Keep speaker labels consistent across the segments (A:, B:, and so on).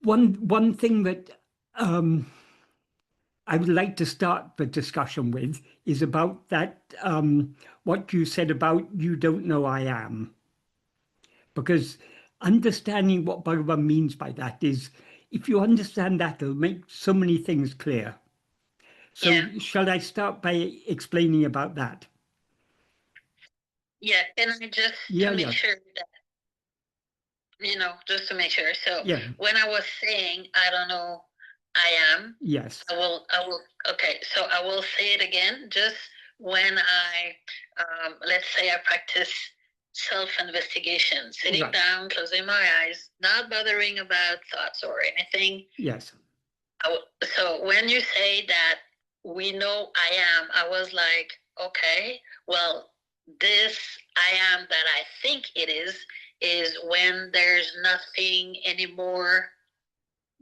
A: One thing that I would like to start the discussion with is about that, what you said about you don't know I am. Because understanding what Bhagavan means by that is, if you understand that, it'll make so many things clear. So
B: Yeah.
A: shall I start by explaining about that?
B: Yeah, and I just
A: Yeah,
B: to make
A: yeah.
B: sure that, just to make sure. So
A: Yeah.
B: when I was saying, I don't know, I am,
A: Yes.
B: okay, so I will say it again, just when let's say I practice self-investigation, sitting
A: Right.
B: down, closing my eyes, not bothering about thoughts or anything.
A: Yes.
B: So when you say that we know I am, I was like, okay, well, this I am that I think it is when there's nothing anymore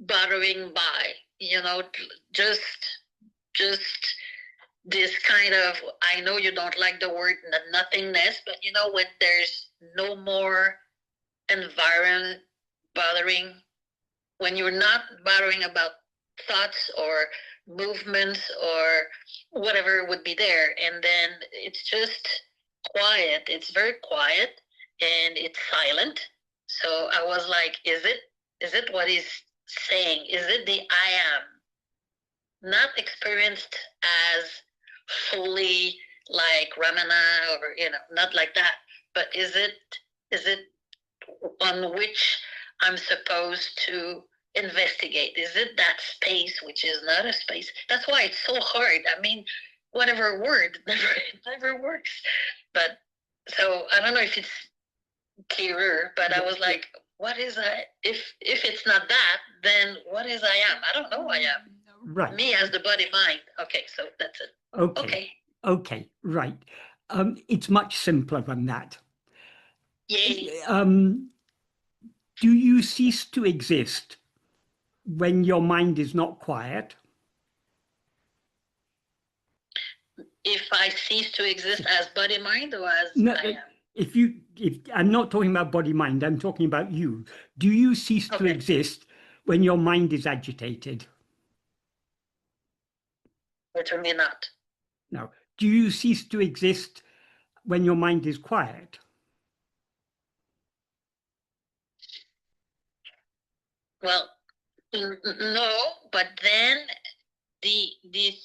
B: bothering by, just this kind of, I know you don't like the word nothingness, but when there's no more environment bothering, when you're not bothering about thoughts or movements or whatever would be there, and then it's just quiet. It's very quiet and it's silent. So I was like, is it what he's saying? Is it the I am? Not experienced as fully like Ramana, or not like that, but is it on which I'm supposed to investigate? Is it that space which is not a space? That's why it's so hard. I mean, whatever word never works. But so I don't know if it's clearer, but I was like, what is I? If it's not that, then what is I am? I don't know I am.
A: Right.
B: Me as the body mind. Okay, so that's it.
A: Okay, right. It's much simpler than that.
B: Yay.
A: Do you cease to exist when your mind is not quiet?
B: If I cease to exist as body mind or as
A: No,
B: I am?
A: if I'm not talking about body mind, I'm talking about you. Do you cease to exist when your mind is agitated?
B: Literally not.
A: No. Do you cease to exist when your mind is quiet?
B: Well, no, but then the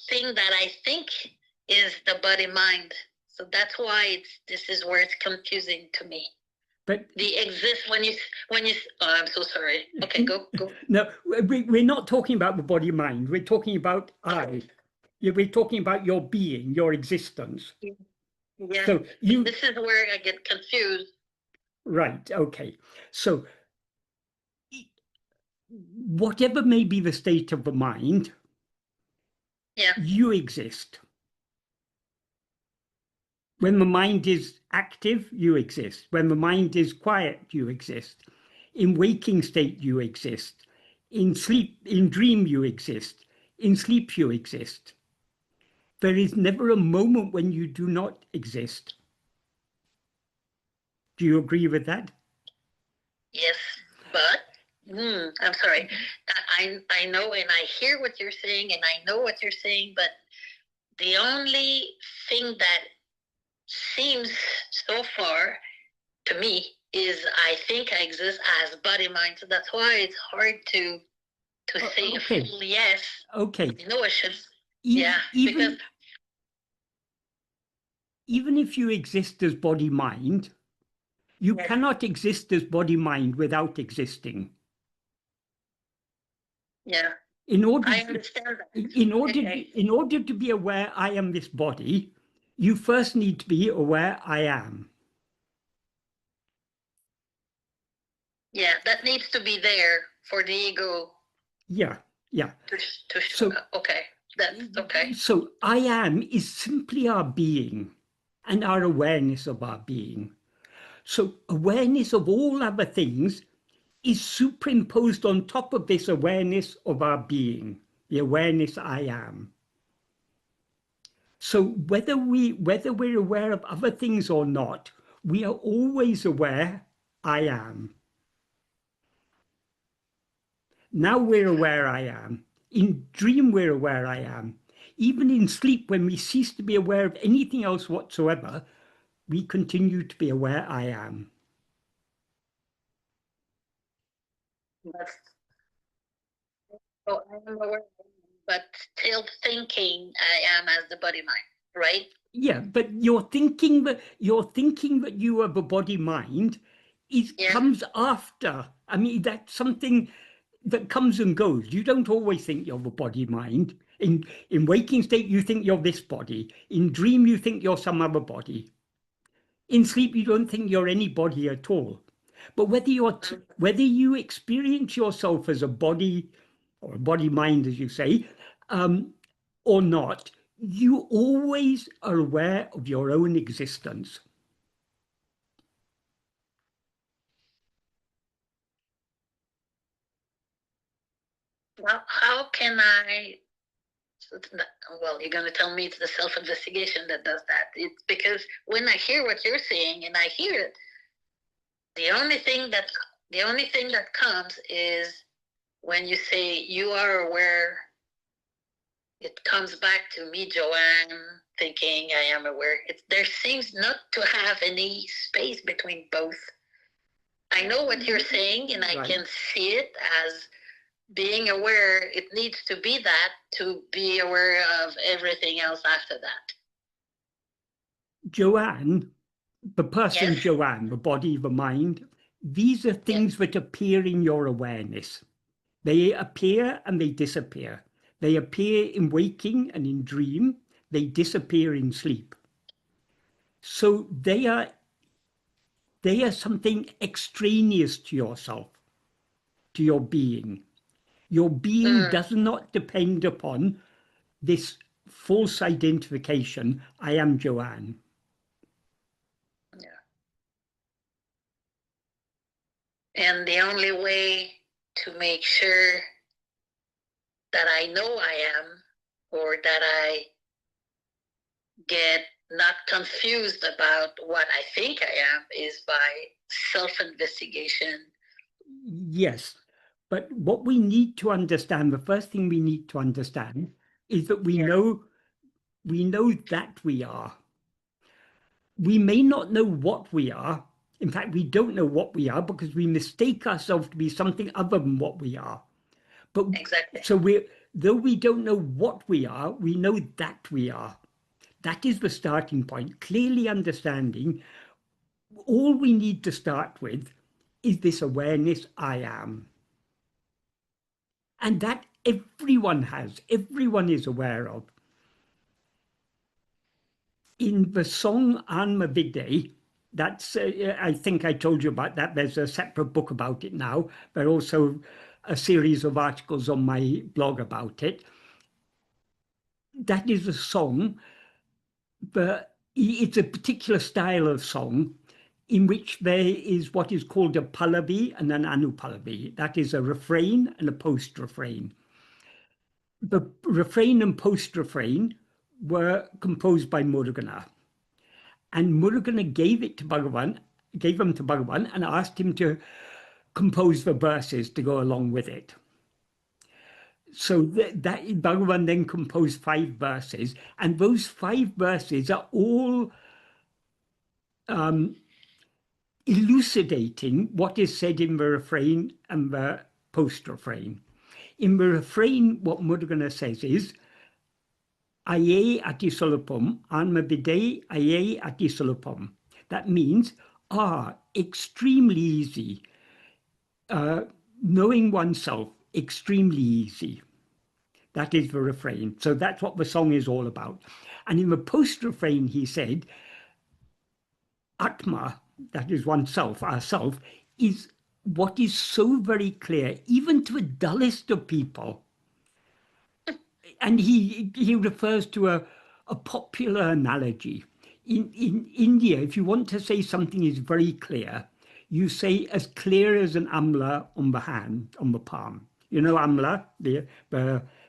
B: thing that I think is the body mind. So that's why this is where it's confusing to me. But the exist when you oh, I'm so sorry. Okay, go.
A: No, we're not talking about the body mind. We're talking about I. We're talking about your being, your existence.
B: Yeah.
A: So
B: this is where I get confused.
A: Right. Okay. So whatever may be the state of the mind, you exist. When the mind is active, you exist. When the mind is quiet, you exist. In waking state, you exist. In sleep, in dream, you exist. In sleep, you exist. There is never a moment when you do not exist. Do you agree with that?
B: Yes, but I'm sorry. I know and I hear what you're saying and I know what you're saying, but the only thing that seems so far to me is I think I exist as body mind. So that's why it's hard to say a full yes.
A: Okay.
B: No, I should.
A: Even,
B: because
A: even if you exist as body mind, you cannot exist as body mind without existing.
B: Yeah.
A: In order,
B: I understand that.
A: in order to be aware I am this body, you first need to be aware I am.
B: Yeah, that needs to be there for the ego.
A: Yeah.
B: To show up. Okay, that's okay.
A: So I am is simply our being and our awareness of our being. So awareness of all other things is superimposed on top of this awareness of our being, the awareness I am. So whether we're aware of other things or not, we are always aware I am. Now we're aware I am. In dream, we're aware I am. Even in sleep, when we cease to be aware of anything else whatsoever, we continue to be aware I am.
B: But, so I am aware, but still thinking I am as the body mind, right?
A: Yeah, but you're thinking that you have a body mind comes after. I mean, that's something that comes and goes. You don't always think you're the body mind. In waking state, you think you're this body. In dream, you think you're some other body. In sleep, you don't think you're any body at all. But whether you experience yourself as a body or a body mind, as you say, or not, you always are aware of your own existence.
B: Well, how can I? Well, you're going to tell me it's the self-investigation that does that. It's because when I hear what you're saying and I hear it, the only thing that comes is when you say you are aware. It comes back to me, Joanne, thinking I am aware. There seems not to have any space between both. I know what you're saying, and I can see it as being aware. It needs to be that to be aware of everything else after that.
A: Joanne, the person
B: Yes.
A: Joanne, the body, the mind, these are things that appear in your awareness. They appear and they disappear. They appear in waking and in dream. They disappear in sleep. So they are something extraneous to yourself, to your being. Your being does not depend upon this false identification, I am Joanne.
B: Yeah. And the only way to make sure that I know I am, or that I get not confused about what I think I am, is by self-investigation.
A: Yes, but what we need to understand, the first thing we need to understand is that we know that we are. We may not know what we are. In fact, we don't know what we are because we mistake ourselves to be something other than what we are. But
B: exactly.
A: So though we don't know what we are, we know that we are. That is the starting point. Clearly understanding all we need to start with is this awareness, I am. And that everyone has, everyone is aware of. In the song Atma-vichara, that's, I think I told you about that. There's a separate book about it now. There are also a series of articles on my blog about it. That is a song, but it's a particular style of song in which there is what is called a pallavi and an anupallavi. That is a refrain and a post-refrain. The refrain and post-refrain were composed by Muruganar. And Muruganar gave them to Bhagavan and asked him to compose the verses to go along with it. So that Bhagavan then composed 5 verses, and those 5 verses are all elucidating what is said in the refrain and the post-refrain. In the refrain, what Muruganar says is, Aye atisolupam, Atma-vichara aye atisolupam. That means, extremely easy. Knowing oneself, extremely easy. That is the refrain. So that's what the song is all about. And in the post-refrain, he said, Atma, that is oneself, ourself, is what is so very clear, even to the dullest of people. And he refers to a popular analogy. In India, if you want to say something is very clear, you say as clear as an amla on the hand, on the palm. You know amla,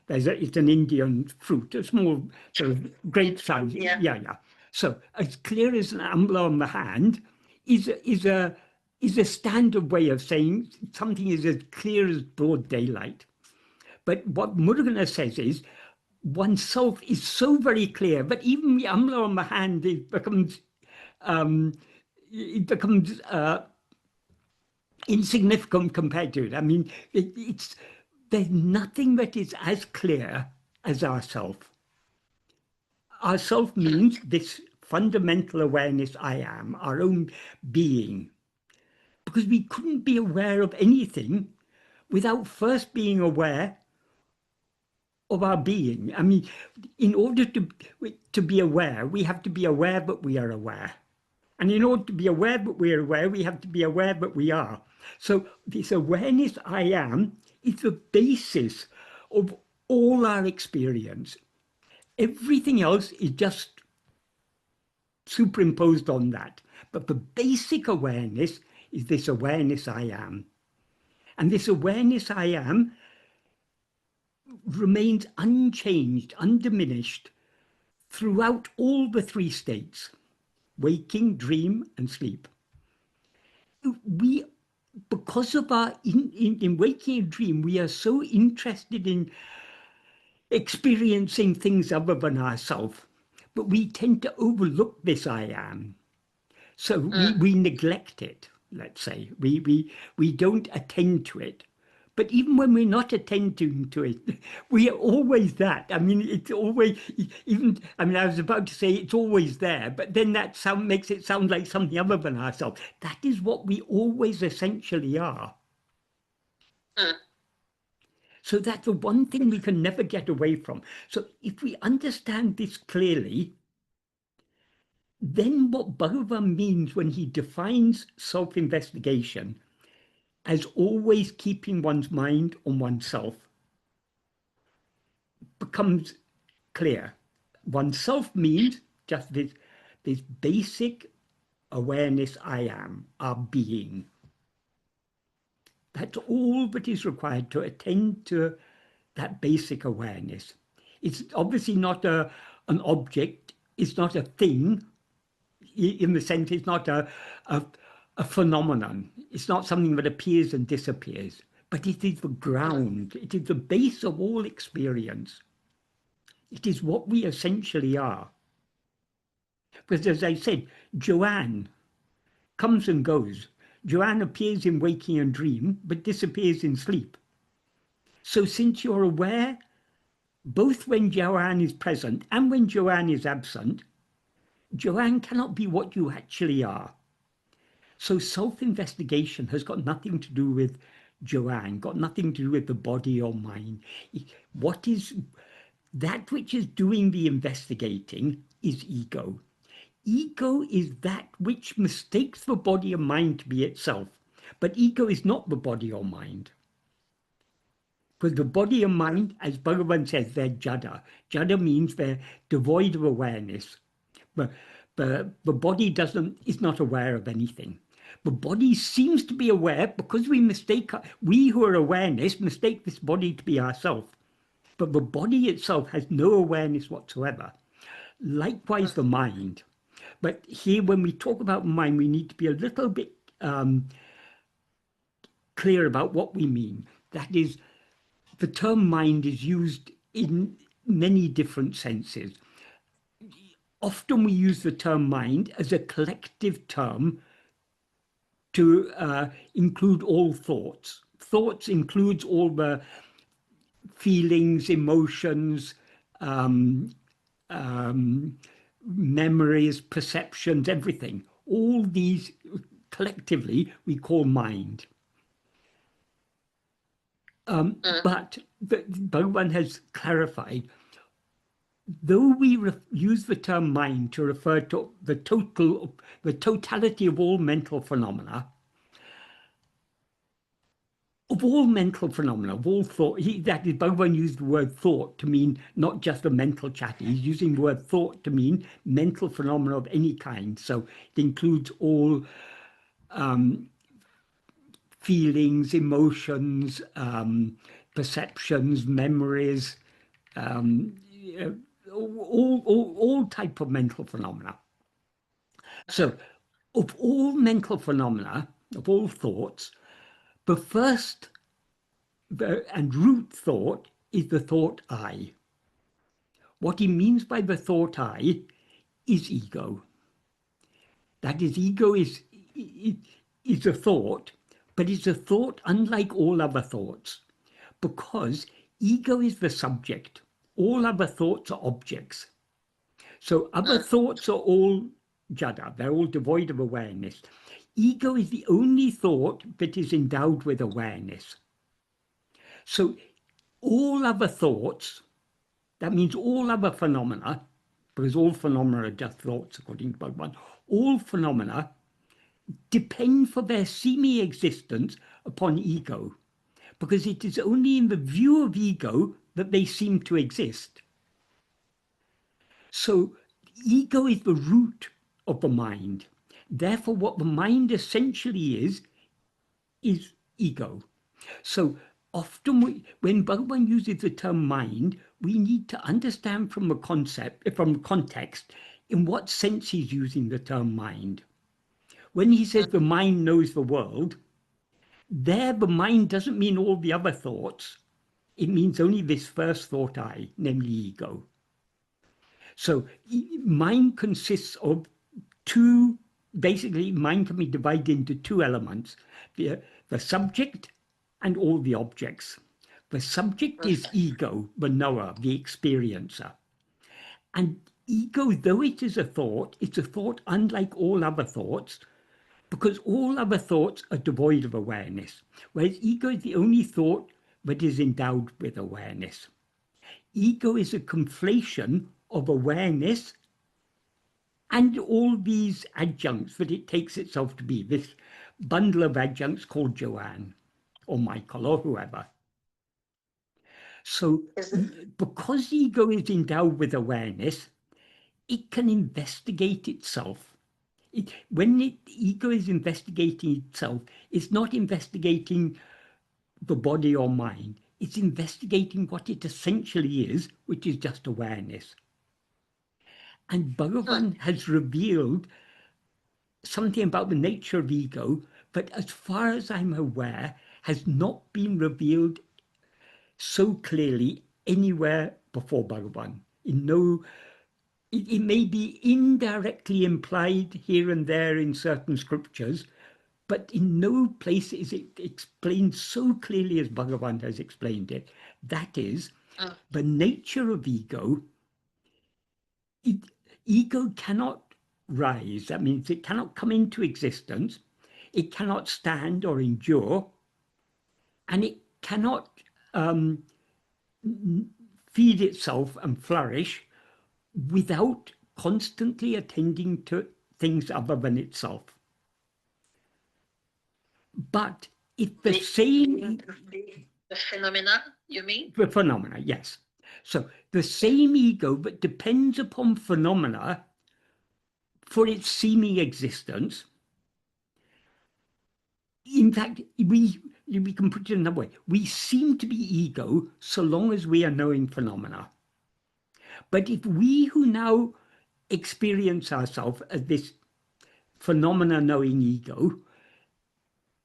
A: it's an Indian fruit, a small sort of grape size.
B: Yeah.
A: So as clear as an amla on the hand is is a standard way of saying something is as clear as broad daylight. But what Murugan says is oneself is so very clear, but even the amla on the hand, it becomes insignificant compared to it. I mean, there's nothing that is as clear as ourself. Ourself means this fundamental awareness I am, our own being. Because we couldn't be aware of anything without first being aware of our being. I mean, in order to be aware, we have to be aware that we are aware. And in order to be aware that we are aware, we have to be aware that we are. So this awareness I am is the basis of all our experience. Everything else is just superimposed on that. But the basic awareness is this awareness I am. And this awareness I am remains unchanged, undiminished throughout all the three states, waking, dream, and sleep. We, because of our, in waking and dream, we are so interested in experiencing things other than ourselves, but we tend to overlook this I am. So we neglect it, let's say. We don't attend to it. But even when we're not attending to it, we are always that. I mean, it's always, even, I mean, I was about to say it's always there, but then that makes it sound like something other than ourselves. That is what we always essentially are. So that's the one thing we can never get away from. So if we understand this clearly, then what Bhagavan means when he defines self-investigation as always keeping one's mind on oneself becomes clear. Oneself means just this basic awareness I am, our being. That's all that is required to attend to that basic awareness. It's obviously not an object, it's not a thing, in the sense it's not a phenomenon. It's not something that appears and disappears, but it is the ground. It is the base of all experience. It is what we essentially are. Because as I said, Johanne comes and goes. Johanne appears in waking and dream, but disappears in sleep. So since you're aware, both when Johanne is present and when Johanne is absent, Johanne cannot be what you actually are. So self-investigation has got nothing to do with Johanne, got nothing to do with the body or mind. What is that which is doing the investigating is ego. Ego is that which mistakes the body and mind to be itself. But ego is not the body or mind. Because the body and mind, as Bhagavan says, they're jada. Jada means they're devoid of awareness. But the body is not aware of anything. The body seems to be aware because we who are awareness mistake this body to be ourself. But the body itself has no awareness whatsoever. Likewise, the mind. But here, when we talk about mind, we need to be a little bit clear about what we mean. That is, the term mind is used in many different senses. Often we use the term mind as a collective term to include all thoughts. Thoughts includes all the feelings, emotions, memories, perceptions, everything. All these collectively we call mind. But Bhagavan has clarified, though we use the term mind to refer to the totality of all mental phenomena, of all thought, that is, Bhagavan used the word thought to mean not just a mental chatter. He's using the word thought to mean mental phenomena of any kind. So it includes all feelings, emotions, perceptions, memories, all type of mental phenomena. So of all mental phenomena, of all thoughts, the first and root thought is the thought I. What he means by the thought I is ego. That is, ego is a thought, but it's a thought unlike all other thoughts, because ego is the subject. All other thoughts are objects. So other thoughts are all jada, they're all devoid of awareness. Ego is the only thought that is endowed with awareness. So all other thoughts, that means all other phenomena, because all phenomena are just thoughts according to Bhagavan, all phenomena depend for their seeming existence upon ego, because it is only in the view of ego that they seem to exist. So ego is the root of the mind. Therefore, what the mind essentially is ego. So often when Bhagavan uses the term mind, we need to understand from from context, in what sense he's using the term mind. When he says the mind knows the world, there the mind doesn't mean all the other thoughts. It means only this first thought I, namely ego. So mind consists of two, basically mind can be divided into two elements, the subject and all the objects. The subject is ego, the knower, the experiencer. And ego, though it is a thought, it's a thought unlike all other thoughts, because all other thoughts are devoid of awareness, whereas ego is the only thought that is endowed with awareness. Ego is a conflation of awareness and all these adjuncts that it takes itself to be, this bundle of adjuncts called Johanne or Michael or whoever. So because ego is endowed with awareness, it can investigate itself. When ego is investigating itself, it's not investigating the body or mind. It's investigating what it essentially is, which is just awareness. And Bhagavan has revealed something about the nature of ego that, as far as I'm aware, has not been revealed so clearly anywhere before Bhagavan. It may be indirectly implied here and there in certain scriptures, but in no place is it explained so clearly as Bhagavan has explained it. That is, the nature of ego. Ego cannot rise. That means it cannot come into existence. It cannot stand or endure. And it cannot feed itself and flourish without constantly attending to things other than itself. But if the same...
B: The phenomena, you mean?
A: The phenomena, yes. So the same ego that depends upon phenomena for its seeming existence, in fact, we can put it another way. We seem to be ego so long as we are knowing phenomena. But if we who now experience ourselves as this phenomena-knowing ego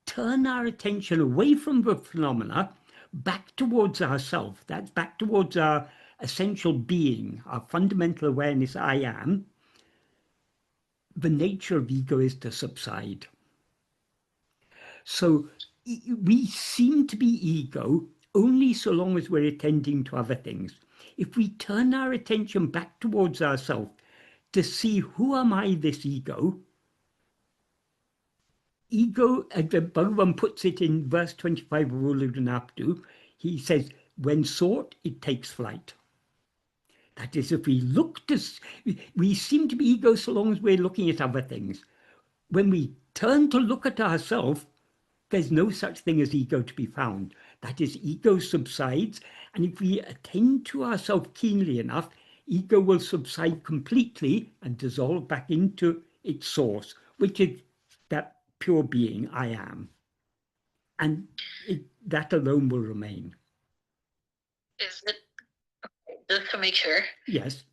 A: turn our attention away from the phenomena back towards ourself, that's back towards our essential being, our fundamental awareness, I am, the nature of ego is to subside. So we seem to be ego only so long as we're attending to other things. If we turn our attention back towards ourselves to see, who am I, this ego? Ego, Bhagavan puts it in verse 25 of Uludunaptu, he says, when sought, it takes flight. That is, if we look to, we seem to be ego so long as we're looking at other things. When we turn to look at ourselves, there's no such thing as ego to be found. That is, ego subsides, and if we attend to ourselves keenly enough, ego will subside completely and dissolve back into its source, which is that pure being, I am. And that alone will remain.
B: Is it, just to make sure?
A: Yes.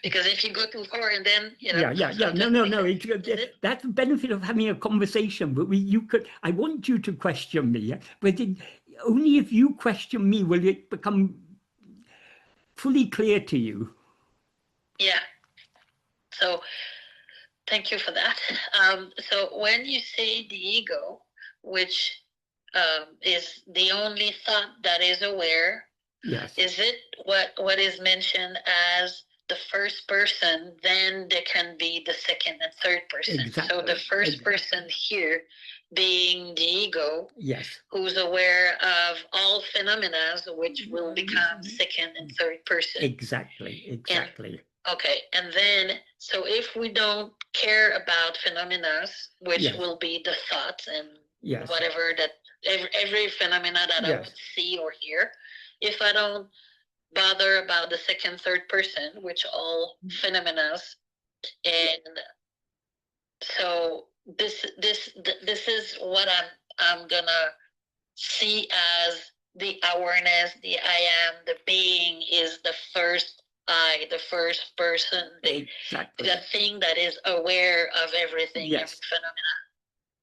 B: because if you go too far and then, you know,
A: Yeah.
B: sometimes
A: No. That's the benefit of having a conversation. But I want you to question me, but only if you question me will it become fully clear to you.
B: Yeah. So thank you for that. So when you say the ego, which is the only thought that is aware,
A: Yes.
B: is it what is mentioned as the first person? Then there can be the second and third person.
A: Exactly.
B: So the first person here being the ego,
A: yes,
B: who's aware of all phenomena, which will become second and third person.
A: Exactly.
B: And, okay, and then, so if we don't care about phenomena, which
A: Yes.
B: will be the thoughts and
A: Yes.
B: whatever that, every phenomena that I would see or hear, if I don't bother about the second, third person, which all phenomena, and so this is what I'm gonna see as the awareness, the I am, the being is the first I, the first person, the thing that is aware of everything, every phenomena.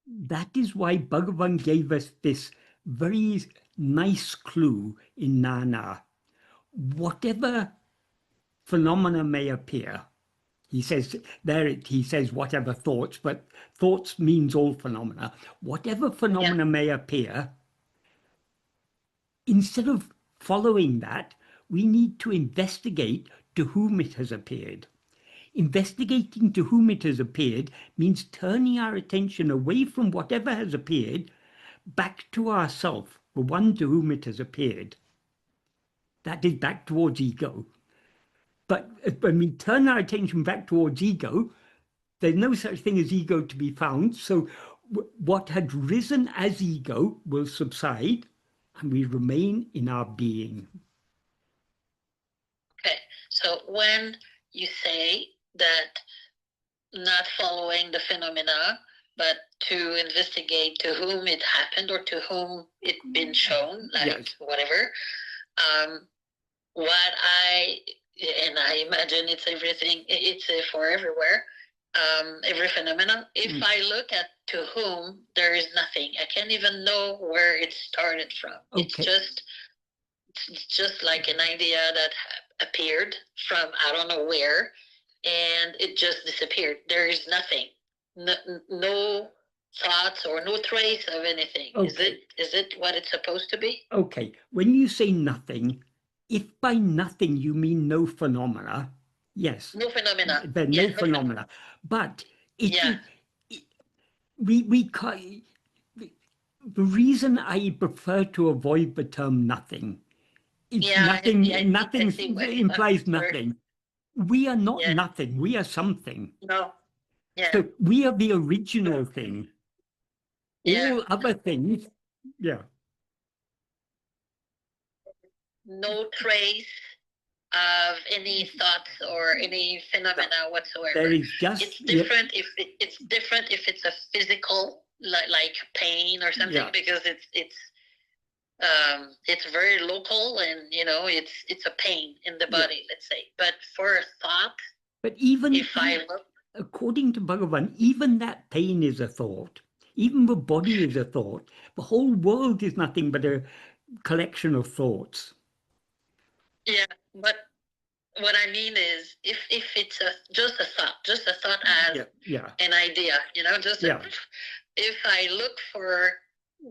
A: That is why Bhagavan gave us this very nice clue in Nana. Whatever phenomena may appear, he says whatever thoughts, but thoughts means all phenomena. Whatever phenomena may appear, instead of following that, we need to investigate to whom it has appeared. Investigating to whom it has appeared means turning our attention away from whatever has appeared back to ourself, the one to whom it has appeared. That is back towards ego. But when we turn our attention back towards ego, there's no such thing as ego to be found. So what had risen as ego will subside and we remain in our being.
B: Okay, so when you say that not following the phenomena, but to investigate to whom it happened or to whom it been shown, like whatever, what and I imagine it's everything, it's for everywhere, every phenomenon. If I look at to whom, there is nothing. I can't even know where it started from. Okay. It's just like an idea that appeared from I don't know where, and it just disappeared. There is nothing, no thoughts or no trace of anything. Okay. Is it what it's supposed to be?
A: Okay, when you say nothing, if by nothing you mean no phenomena, yes.
B: No phenomena.
A: Then no phenomena. But the reason I prefer to avoid the term nothing, nothing implies nothing. We are not nothing. We are something.
B: No. Yeah.
A: So we are the original thing. All other things,
B: no trace of any thoughts or any phenomena whatsoever.
A: There is just
B: it's different if it's a physical like pain or something because it's very local and it's a pain in the body, let's say. But for a thought,
A: but even if I look, according to Bhagavan, even that pain is a thought. Even the body is a thought. The whole world is nothing but a collection of thoughts.
B: Yeah, but what I mean is, if it's just a thought as an idea, if I look for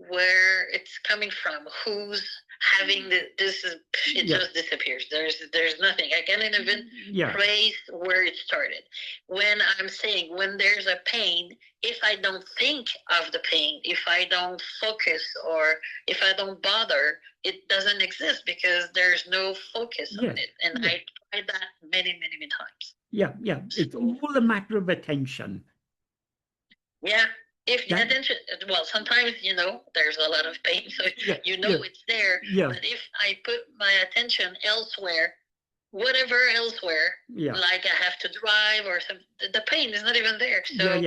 B: where it's coming from, who's having just disappears. There's nothing. I can't even trace where it started. When I'm saying when there's a pain, if I don't think of the pain, if I don't focus or if I don't bother, it doesn't exist because there's no focus on it. And I tried that many times.
A: Yeah. It's all a matter of attention.
B: Yeah. If the attention, well, sometimes, there's a lot of pain, so it's there.
A: Yeah.
B: But if I put my attention elsewhere, whatever elsewhere, like I have to drive or something, the pain is not even there. So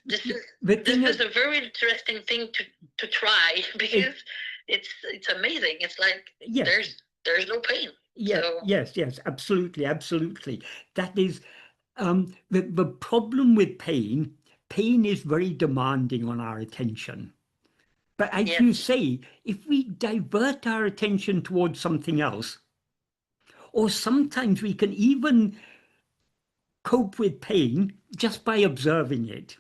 B: this is a very interesting thing to try because it's amazing. It's like there's no pain.
A: Yes,
B: So
A: yes, absolutely, absolutely. That is the problem with pain. Pain is very demanding on our attention. But as you
B: yes,
A: say, if we divert our attention towards something else, or sometimes we can even cope with pain just by observing it.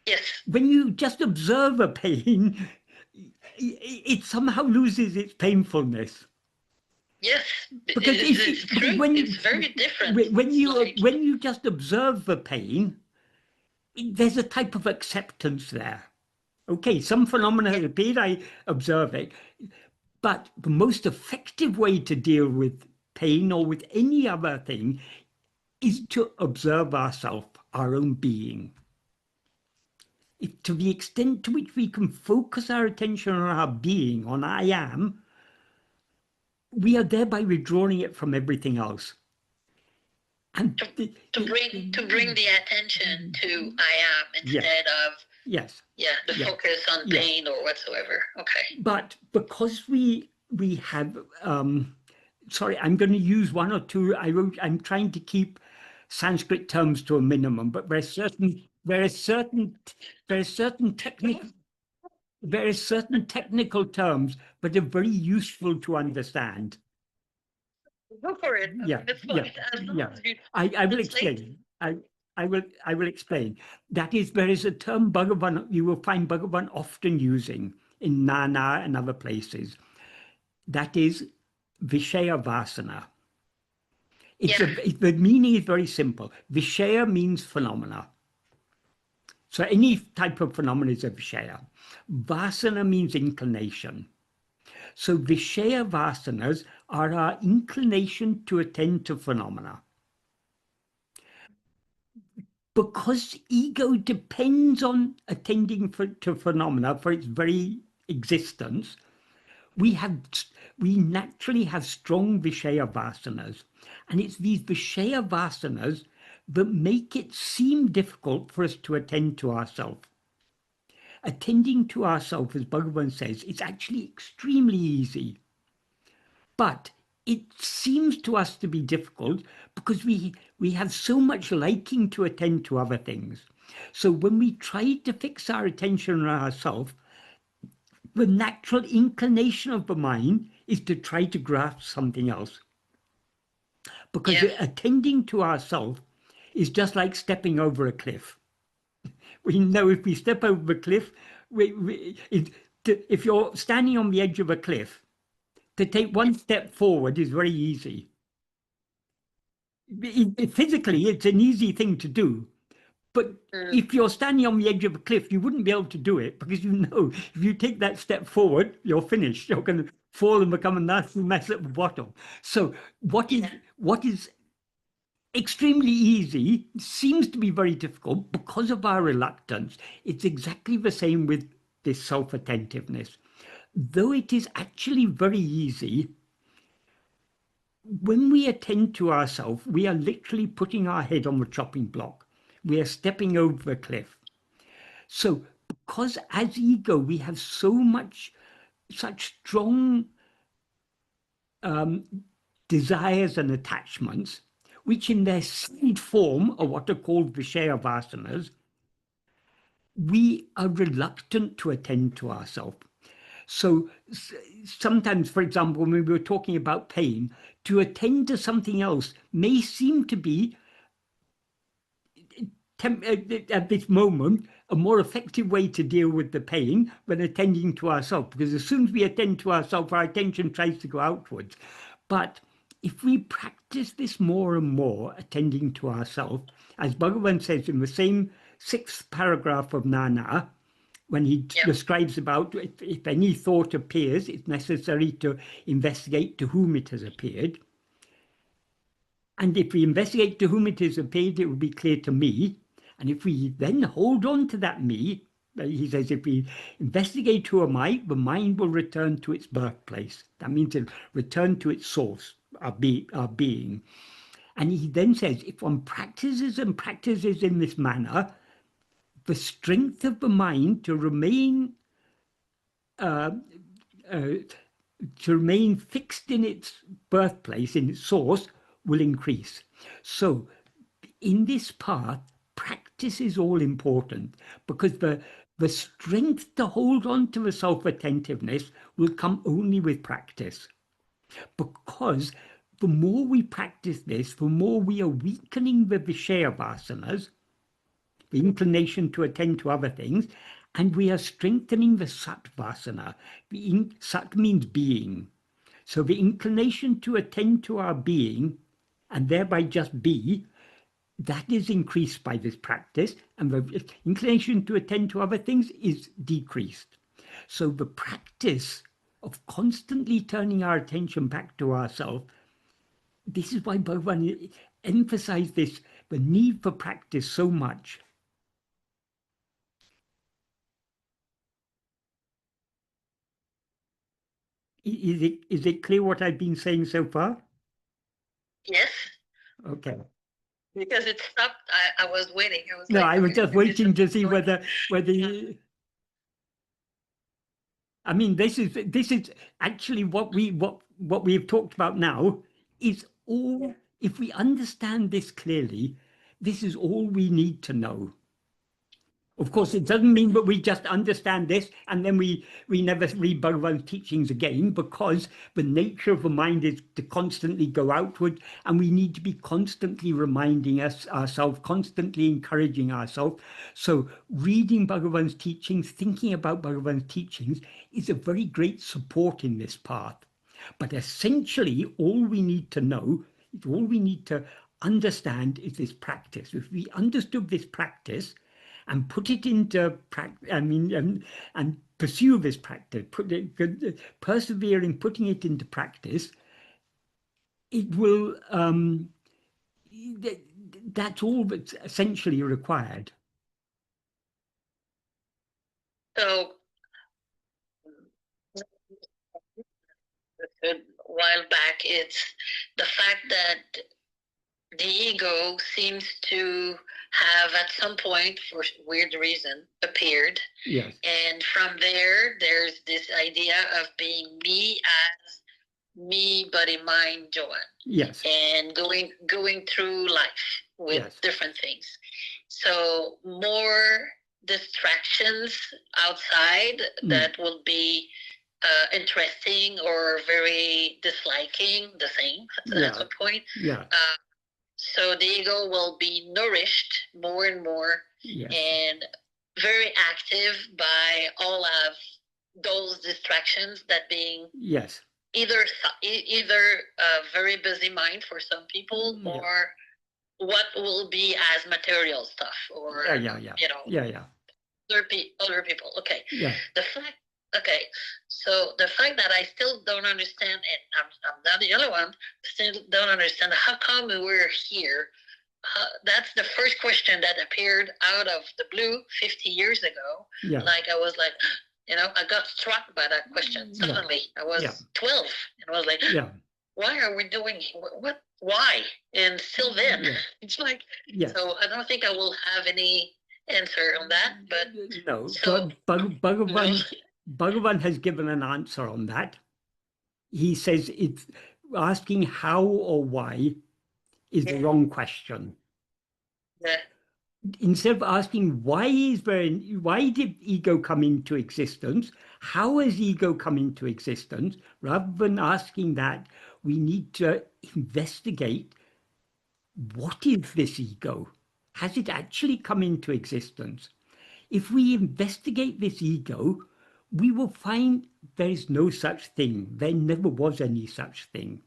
B: yes,
A: When you just observe a pain, it somehow loses its painfulness.
B: yes.
A: Because if you,
B: It's
A: because
B: true. It's very different.
A: when
B: It's
A: you
B: like,
A: when you just observe the pain, there's a type of acceptance there. Okay, some phenomena
B: yeah,
A: appear, I observe it, but the most effective way to deal with pain or with any other thing is to observe ourselves, our own being. To the extent to which we can focus our attention on our being, on I am, we are thereby withdrawing it from everything else. And
B: to bring the attention to I am
A: yes,
B: instead of
A: yes,
B: the
A: yes,
B: focus on
A: yes.
B: pain or whatsoever. Okay.
A: But because we have sorry, I'm going to use one or two. I'm trying to keep Sanskrit terms to a minimum, but there are certain technical terms that are very useful to understand.
B: Go for it. I
A: Yeah,
B: mean, it's
A: yeah,
B: fine. As long
A: yeah.
B: as you
A: I will
B: translate.
A: explain. I will explain. That is, there is a term Bhagavan, you will find Bhagavan often using in Nana and other places. That is Vishaya Vasana.
B: Yeah.
A: The meaning is very simple. Vishaya means phenomena. So any type of phenomena is a Vishaya. Vasana means inclination. So Vishaya Vasanas are our inclination to attend to phenomena. Because ego depends on attending to phenomena for its very existence, we naturally have strong Vishaya Vasanas. And it's these Vishaya Vasanas that make it seem difficult for us to attend to ourselves. Attending to ourselves, as Bhagavan says, it's actually extremely easy. But it seems to us to be difficult because we have so much liking to attend to other things. So when we try to fix our attention on ourselves, the natural inclination of the mind is to try to grasp something else. Because
B: Yeah.
A: attending to ourselves is just like stepping over a cliff. We know if we step over a cliff, if you're standing on the edge of a cliff, to take one step forward is very easy. Physically, it's an easy thing to do. But if you're standing on the edge of a cliff, you wouldn't be able to do it because you know if you take that step forward, you're finished. You're going to fall and become a nasty mess at the bottom. So what is extremely easy seems to be very difficult because of our reluctance. It's exactly the same with this self-attentiveness. Though it is actually very easy, when we attend to ourselves, we are literally putting our head on the chopping block. We are stepping over the cliff. So because as ego, we have such strong desires and attachments, which in their seed form are what are called Vishaya Vasanas, we are reluctant to attend to ourselves. So sometimes, for example, when we were talking about pain, to attend to something else may seem to be, at this moment, a more effective way to deal with the pain than attending to ourselves. Because as soon as we attend to ourselves, our attention tries to go outwards. But if we practice this more and more, attending to ourselves, as Bhagavan says in the same 6th paragraph of Nana, when he describes about if any thought appears, it's necessary to investigate to whom it has appeared. And if we investigate to whom it has appeared, it will be clear to me. And if we then hold on to that me, he says, if we investigate who am I, the mind will return to its birthplace. That means it return to its source, our being. And he then says, if one practices and practices in this manner, the strength of the mind to remain to remain fixed in its birthplace, in its source, will increase. So in this path, practice is all important, because the strength to hold on to the self-attentiveness will come only with practice. Because the more we practice this, the more we are weakening the Vishaya vasanas, the inclination to attend to other things, and we are strengthening the Sat vasana. Sat means being. So the inclination to attend to our being, and thereby just be, that is increased by this practice, and the inclination to attend to other things is decreased. So the practice of constantly turning our attention back to ourselves, this is why Bhagavan emphasized this, the need for practice so much. Is it clear what I've been saying so far?
B: Yes.
A: Okay.
B: Because it stopped. I was waiting. I was
A: No,
B: like,
A: I was
B: okay,
A: just
B: maybe this
A: waiting to
B: is
A: see
B: going.
A: whether
B: Yeah.
A: I mean, this is actually what we've talked about now is all. If we understand this clearly, this is all we need to know. Of course, it doesn't mean that we just understand this and then we never read Bhagavan's teachings again, because the nature of the mind is to constantly go outward, and we need to be constantly reminding ourselves, constantly encouraging ourselves. So reading Bhagavan's teachings, thinking about Bhagavan's teachings is a very great support in this path. But essentially, all we need to know, all we need to understand is this practice. If we understood this practice, and put it into practice, and pursue this practice, persevere in putting it into practice, it will, that's all that's essentially required.
B: So a while back, it's the fact that the ego seems to have at some point, for weird reason, appeared.
A: Yes.
B: And from there, there's this idea of being me as me, body, mind, Johanne.
A: Yes.
B: And going through life with
A: Yes.
B: different things. So more distractions outside that will be interesting or very disliking, the same at some point.
A: Yeah.
B: So the ego will be nourished more and more.
A: Yes.
B: And very active by all of those distractions, that being
A: Yes.
B: either a very busy mind for some people, or what will be as material stuff, or other people. Okay.
A: Yeah.
B: So the fact that I still don't understand, and I'm not the only one, still don't understand how come we're here. That's the first question that appeared out of the blue 50 years ago.
A: Yeah.
B: Like I was like, I got struck by that question suddenly. I was 12, and I was like, why are we doing what? Why? And still then, it's like, so I don't think I will have any answer on that. But
A: no,
B: so,
A: Bhagavan has given an answer on that. He says it's asking how or why is the wrong question.
B: Yeah.
A: Instead of asking why did ego come into existence, how has ego come into existence, rather than asking that, we need to investigate, what is this ego? Has it actually come into existence? If we investigate this ego, we will find there is no such thing. There never was any such thing.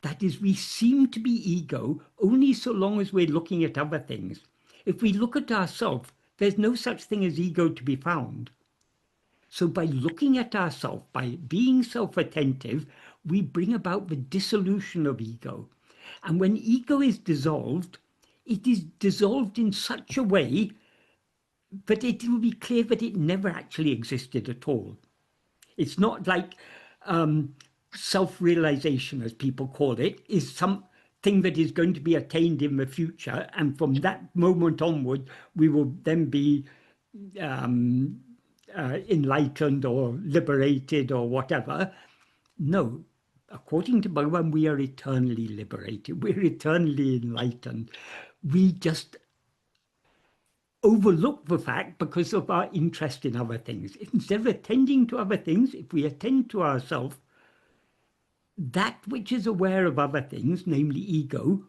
A: That is, we seem to be ego only so long as we're looking at other things. If we look at ourselves, there's no such thing as ego to be found. So by looking at ourselves, by being self-attentive, we bring about the dissolution of ego. And when ego is dissolved, it is dissolved in such a way that it will be clear that it never actually existed at all. It's not like self-realization, as people call it, is something that is going to be attained in the future, and from that moment onward, we will then be enlightened or liberated or whatever. No, according to Bhagavan, we are eternally liberated. We're eternally enlightened. We just overlook the fact because of our interest in other things. Instead of attending to other things, if we attend to ourselves, that which is aware of other things, namely ego,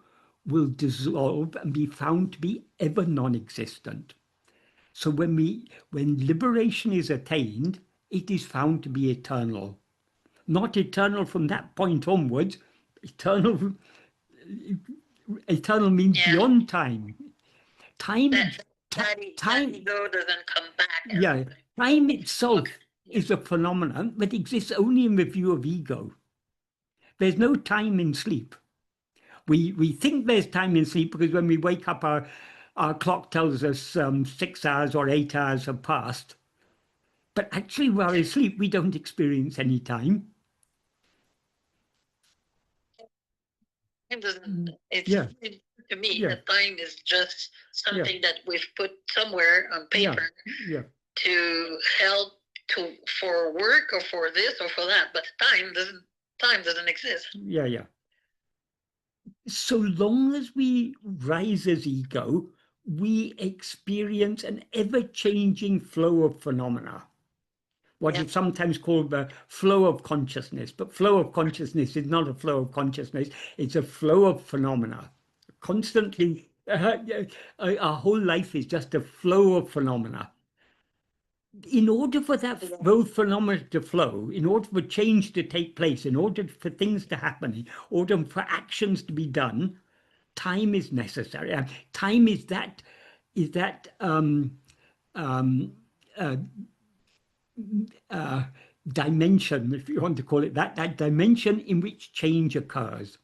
A: will dissolve and be found to be ever non-existent. So when liberation is attained, it is found to be eternal. Not eternal from that point onwards. Eternal means beyond time.
B: That ego doesn't come back.
A: Yeah, time itself is a phenomenon that exists only in the view of ego. There's no time in sleep. We think there's time in sleep because when we wake up, our clock tells us 6 hours or 8 hours have passed. But actually, while we're asleep, we don't experience any time.
B: Time doesn't. To me, the time is just something that we've put somewhere on paper to help for work or for this or for that. But time doesn't exist.
A: Yeah. So long as we rise as ego, we experience an ever-changing flow of phenomena. What is sometimes called the flow of consciousness. But flow of consciousness is not a flow of consciousness. It's a flow of phenomena. Constantly, our whole life is just a flow of phenomena. In order for those phenomena to flow, in order for change to take place, in order for things to happen, in order for actions to be done, time is necessary. Time is that dimension, if you want to call it that dimension in which change occurs.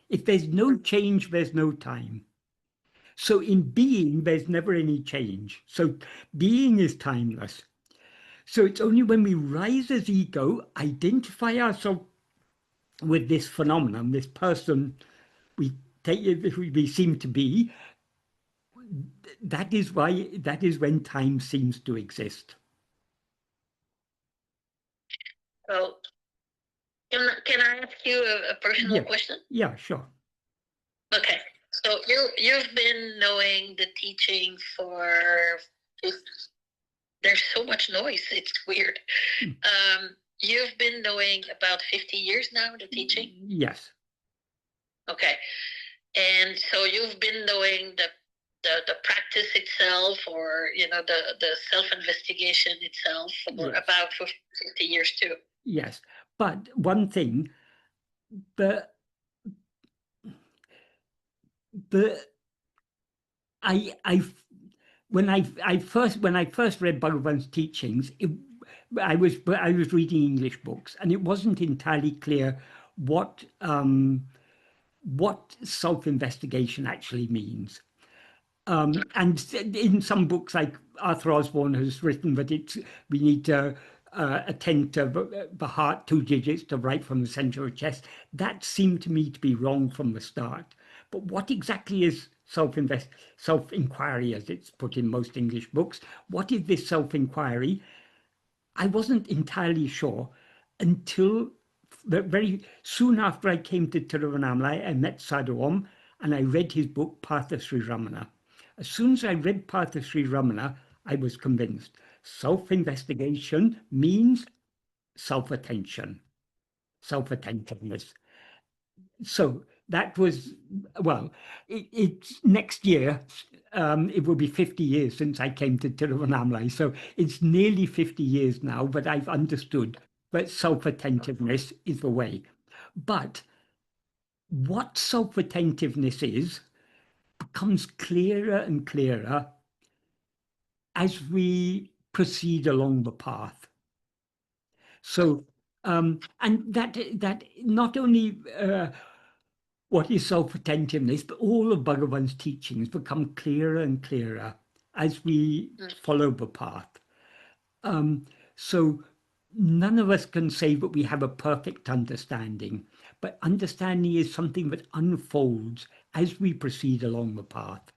A: If there's no change, there's no time. So in being, there's never any change. So being is timeless. So it's only when we rise as ego, identify ourselves with this phenomenon, this person we seem to be, that is when time seems to exist.
B: So can I ask you a personal question?
A: Yeah, sure.
B: Okay. So you've been knowing the teaching for, there's so much noise, it's weird. You've been knowing about 50 years now, the teaching?
A: Yes.
B: Okay. And so you've been knowing the practice itself, or the self-investigation itself for about 50 years too.
A: Yes. But one thing, when I first read Bhagavan's teachings, I was reading English books, and it wasn't entirely clear what self-investigation actually means. And in some books, like Arthur Osborne has written that we need to attend to the heart, 2 digits to right from the center of the chest. That seemed to me to be wrong from the start. But what exactly is self-inquiry, as it's put in most English books? What is this self-inquiry? I wasn't entirely sure until very soon after I came to Tiruvannamalai. I met Sadhu Om, and I read his book, Path of Sri Ramana. As soon as I read Path of Sri Ramana, I was convinced. Self-investigation means self-attention, self-attentiveness. So that was, well, it's next year, it will be 50 years since I came to Tiruvannamalai. So it's nearly 50 years now, but I've understood that self-attentiveness is the way. But what self-attentiveness is becomes clearer and clearer as we proceed along the path. So, and that not only what is self-attentiveness, but all of Bhagavan's teachings become clearer and clearer as we follow the path. So none of us can say that we have a perfect understanding, but understanding is something that unfolds as we proceed along the path.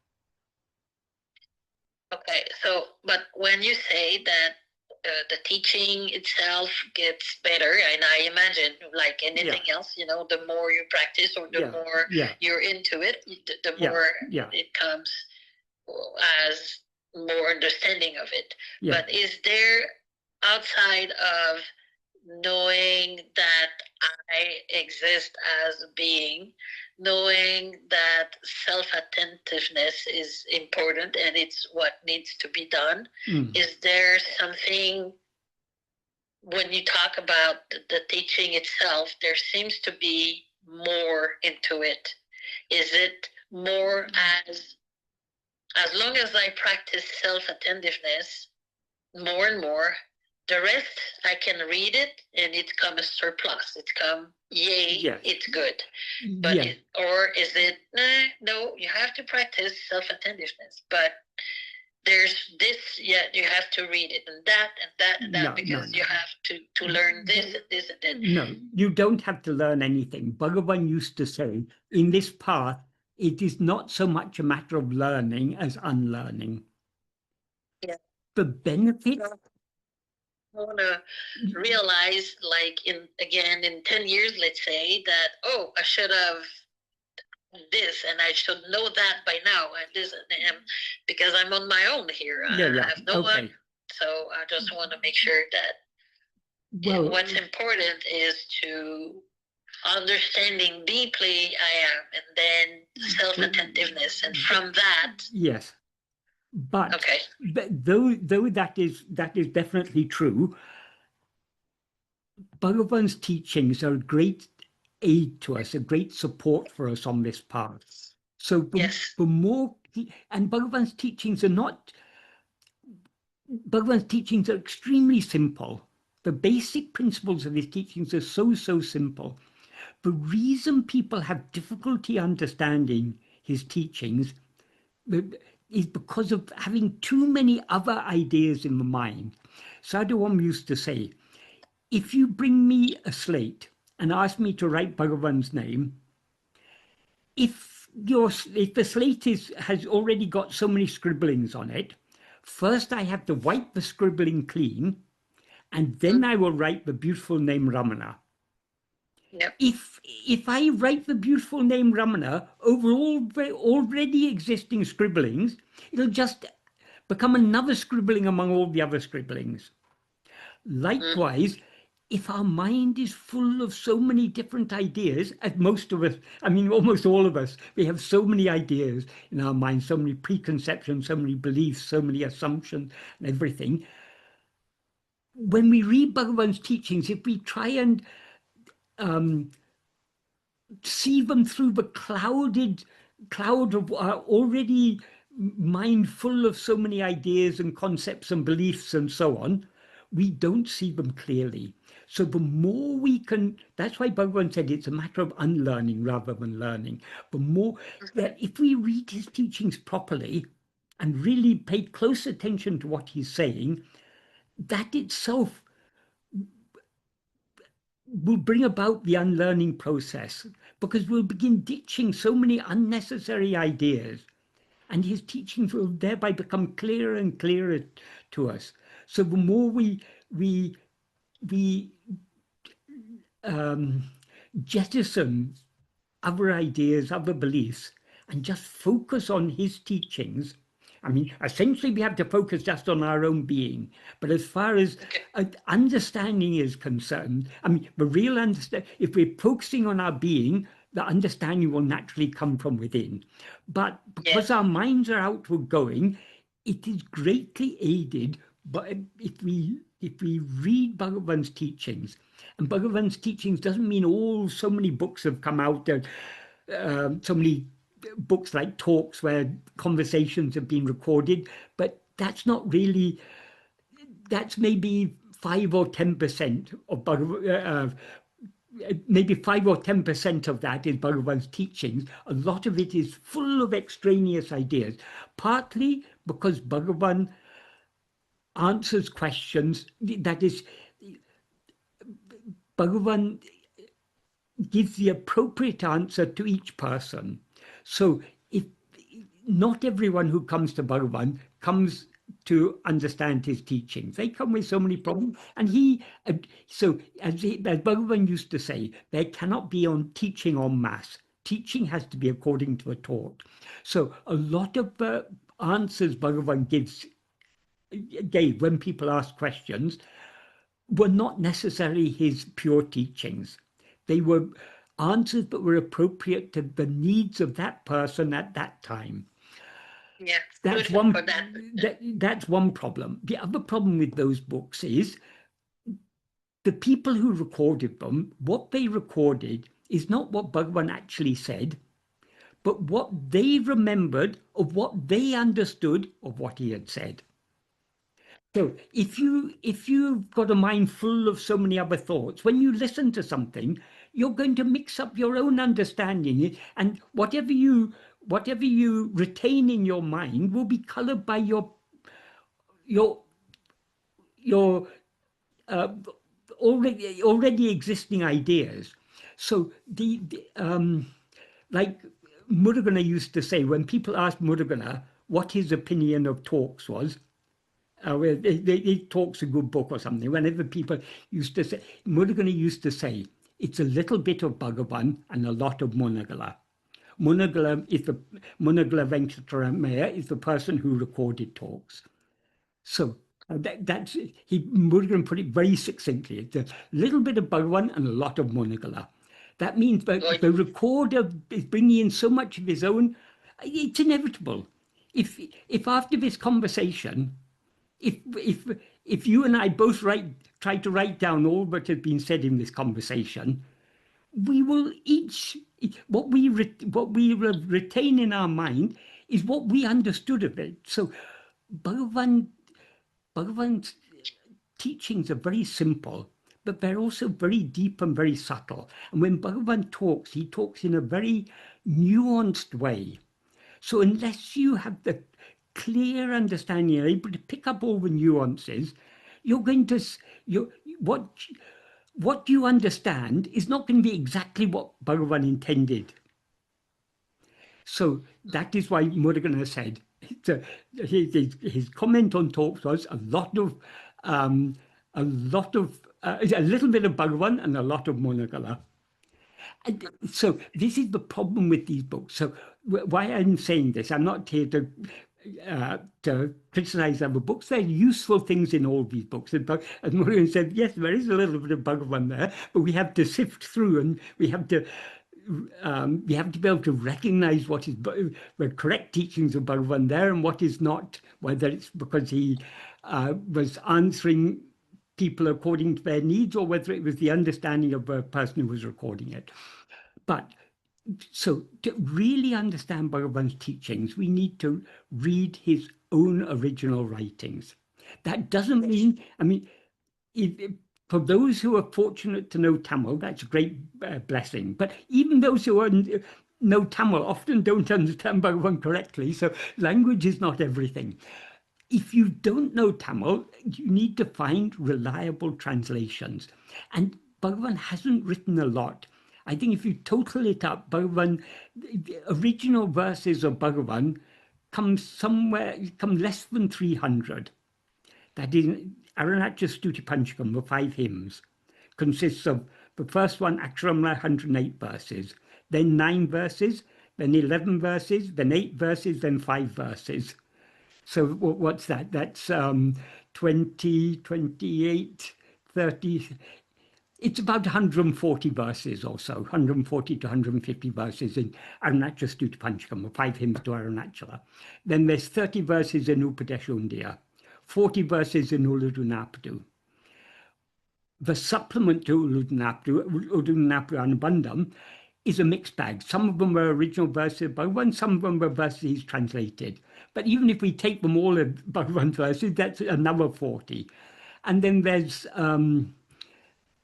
B: Okay, so, but when you say that the teaching itself gets better, and I imagine, like anything else, the more you practice or the more you're into it, the more it comes as more understanding of it. But is there, outside of knowing that I exist as a being, knowing that self-attentiveness is important and it's what needs to be done, is there something, when you talk about the teaching itself, there seems to be more into it? Is it more as long as I practice self-attentiveness more and more, the rest, I can read it and it comes surplus. It comes, it's good. But or is it, no, you have to practice self-attentiveness, but there's this, you have to read it, and that, and that, and that, because you have to learn this, and this, and that.
A: No, you don't have to learn anything. Bhagavan used to say, in this path, it is not so much a matter of learning as unlearning. The benefit...
B: I want to realize, like, in 10 years, let's say, that, I should have this, and I should know that by now, and this, and because I'm on my own here. I have no one, so I just want to make sure that what's important is to understanding deeply I am, and then self-attentiveness, and from that.
A: Yes. But though that is definitely true, Bhagavan's teachings are a great aid to us, a great support for us on this path. So for more, and Bhagavan's teachings are extremely simple. The basic principles of his teachings are so simple. The reason people have difficulty understanding his teachings is because of having too many other ideas in the mind. Sadhu Om used to say, if you bring me a slate and ask me to write Bhagavan's name, if the slate has already got so many scribblings on it, first I have to wipe the scribbling clean, and then I will write the beautiful name Ramana.
B: Yep.
A: If I write the beautiful name Ramana over all the already existing scribblings, it'll just become another scribbling among all the other scribblings. Likewise, if our mind is full of so many different ideas, as most of us, I mean, almost all of us, we have so many ideas in our mind, so many preconceptions, so many beliefs, so many assumptions and everything. When we read Bhagavan's teachings, if we try and see them through the cloud of our already mind full of so many ideas and concepts and beliefs and so on, we don't see them clearly. So the more we can, that's why Bhagavan said it's a matter of unlearning rather than learning. The more that if we read his teachings properly and really pay close attention to what he's saying, that itself will bring about the unlearning process, because we'll begin ditching so many unnecessary ideas, and his teachings will thereby become clearer and clearer to us. So the more we jettison other ideas, other beliefs, and just focus on his teachings. I mean, essentially we have to focus just on our own being. But as far as understanding is concerned, I mean, the real understanding, if we're focusing on our being, the understanding will naturally come from within. But because our minds are outward going, it is greatly aided by if we read Bhagavan's teachings. And Bhagavan's teachings doesn't mean so many books have come out, so many books like talks where conversations have been recorded, but that's not really, that's maybe 5 or 10% of Bhagavan, maybe 5 or 10% of that is Bhagavan's teachings. A lot of it is full of extraneous ideas, partly because Bhagavan answers questions, that is, Bhagavan gives the appropriate answer to each person. So if not everyone who comes to Bhagavan comes to understand his teachings. They come with so many problems. And he, so as Bhagavan used to say, there cannot be on teaching en masse. Teaching has to be according to a taught. So a lot of the answers Bhagavan gave when people asked questions were not necessarily his pure teachings. They were answers that were appropriate to the needs of that person at that time.
B: Yeah,
A: That's one. That's one problem. The other problem with those books is the people who recorded them. What they recorded is not what Bhagavan actually said, but what they remembered of what they understood of what he had said. So if you've got a mind full of so many other thoughts, when you listen to something, you're going to mix up your own understanding, and whatever you retain in your mind will be colored by your already existing ideas. So like Murugan used to say, when people asked Murugan what his opinion of talks was, he talks a good book or something. Whenever people used to say, Murugan used to say, it's a little bit of Bhagavan and a lot of Munagala. Munagala Venkataramaya is the person who recorded talks. So that's Murugan put it very succinctly. It's a little bit of Bhagavan and a lot of Munagala. That means that the recorder is bringing in so much of his own. It's inevitable. If after this conversation, if you and I both try to write down all that has been said in this conversation, we will each what we retain in our mind is what we understood of it. So Bhagavan's teachings are very simple, but they're also very deep and very subtle. And when Bhagavan talks, he talks in a very nuanced way. So unless you have the clear understanding, you're able to pick up all the nuances, you're going to what you understand is not going to be exactly what Bhagavan intended. So that is why Murugan said his comment on talks was a little bit of Bhagavan and a lot of Munagala. And so this is the problem with these books. So why I'm saying this, I'm not here to criticize other books. There are useful things in all these books. As Murugan said, yes, there is a little bit of Bhagavan there, but we have to sift through, and we have to be able to recognize what is the correct teachings of Bhagavan there and what is not, whether it's because he was answering people according to their needs or whether it was the understanding of the person who was recording it. But so to really understand Bhagavan's teachings, we need to read his own original writings. That doesn't mean, I mean, for those who are fortunate to know Tamil, that's a great blessing. But even those who know Tamil often don't understand Bhagavan correctly. So language is not everything. If you don't know Tamil, you need to find reliable translations. And Bhagavan hasn't written a lot. I think if you total it up, the original verses of Bhagavan come less than 300. That is, Arunachal Stuti Panchakam, the 5 hymns, consists of the first one, Aksharamala, 108 verses, then 9 verses, then 11 verses, then 8 verses, then 5 verses. So what's that? That's 20, 28, 30. It's about 140 verses or so, 140 to 150 verses in Arunachal Stuti Panchakam, the 5 hymns to Arunachala. Then there's 30 verses in Upadesha 40 verses in Uludunapadu. The supplement to Uludunapadu Anubandham is a mixed bag. Some of them were original verses by Bhagavan, some of them were verses he's translated. But even if we take them all as Bhagavan verses, that's another 40. And then there's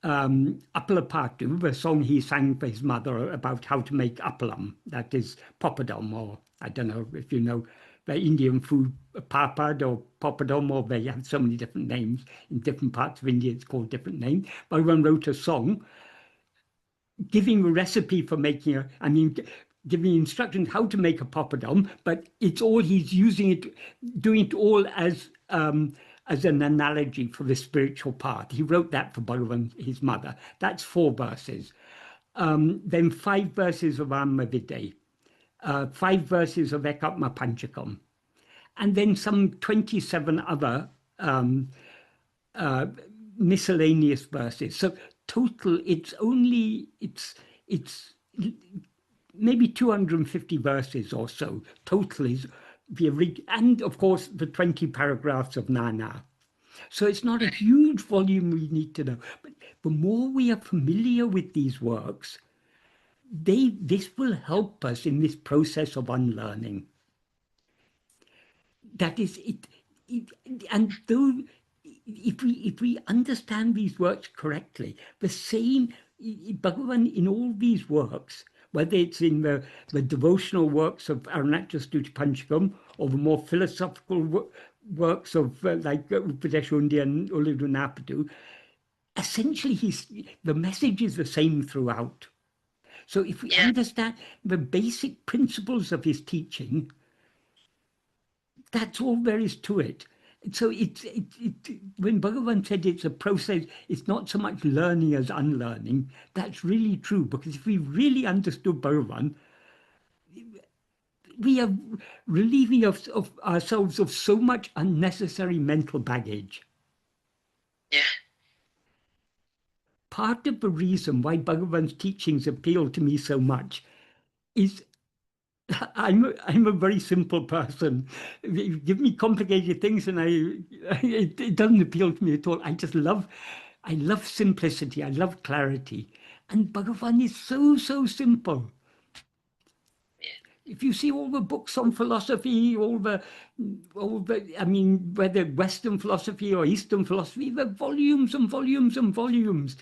A: Appalapattu, the song he sang for his mother about how to make appalam, that is papadum, or I don't know if you know the Indian food, papad or papadum, or they have so many different names. In different parts of India, it's called different names. Bhagavan wrote a song giving a recipe for making giving instructions how to make a papadam, but it's all he's using it, doing it all as an analogy for the spiritual path. He wrote that for Bhagavan, his mother. That's 4 verses. Then 5 verses of Atma-vichara, 5 verses of Ekatma Panchakam, and then some 27 other miscellaneous verses. So total, it's maybe 250 verses or so. Total is and of course the 20 paragraphs of Nana. So it's not a huge volume we need to know, but the more we are familiar with these works, this will help us in this process of unlearning. That is it, and though if we understand these works correctly, the same Bhagavan in all these works, whether it's in the devotional works of Arunachal Panchakam or the more philosophical works of like Upadeshundi and Uludunapadu, essentially the message is the same throughout. So if we understand the basic principles of his teaching, that's all there is to it. So when Bhagavan said it's a process, it's not so much learning as unlearning. That's really true, because if we really understood Bhagavan, we are relieving of ourselves of so much unnecessary mental baggage.
B: Yeah.
A: Part of the reason why Bhagavan's teachings appeal to me so much is I'm a very simple person. Give me complicated things and it doesn't appeal to me at all. I love simplicity. I love clarity. And Bhagavan is so simple. If you see all the books on philosophy, I mean, whether Western philosophy or Eastern philosophy, there are volumes and volumes and volumes.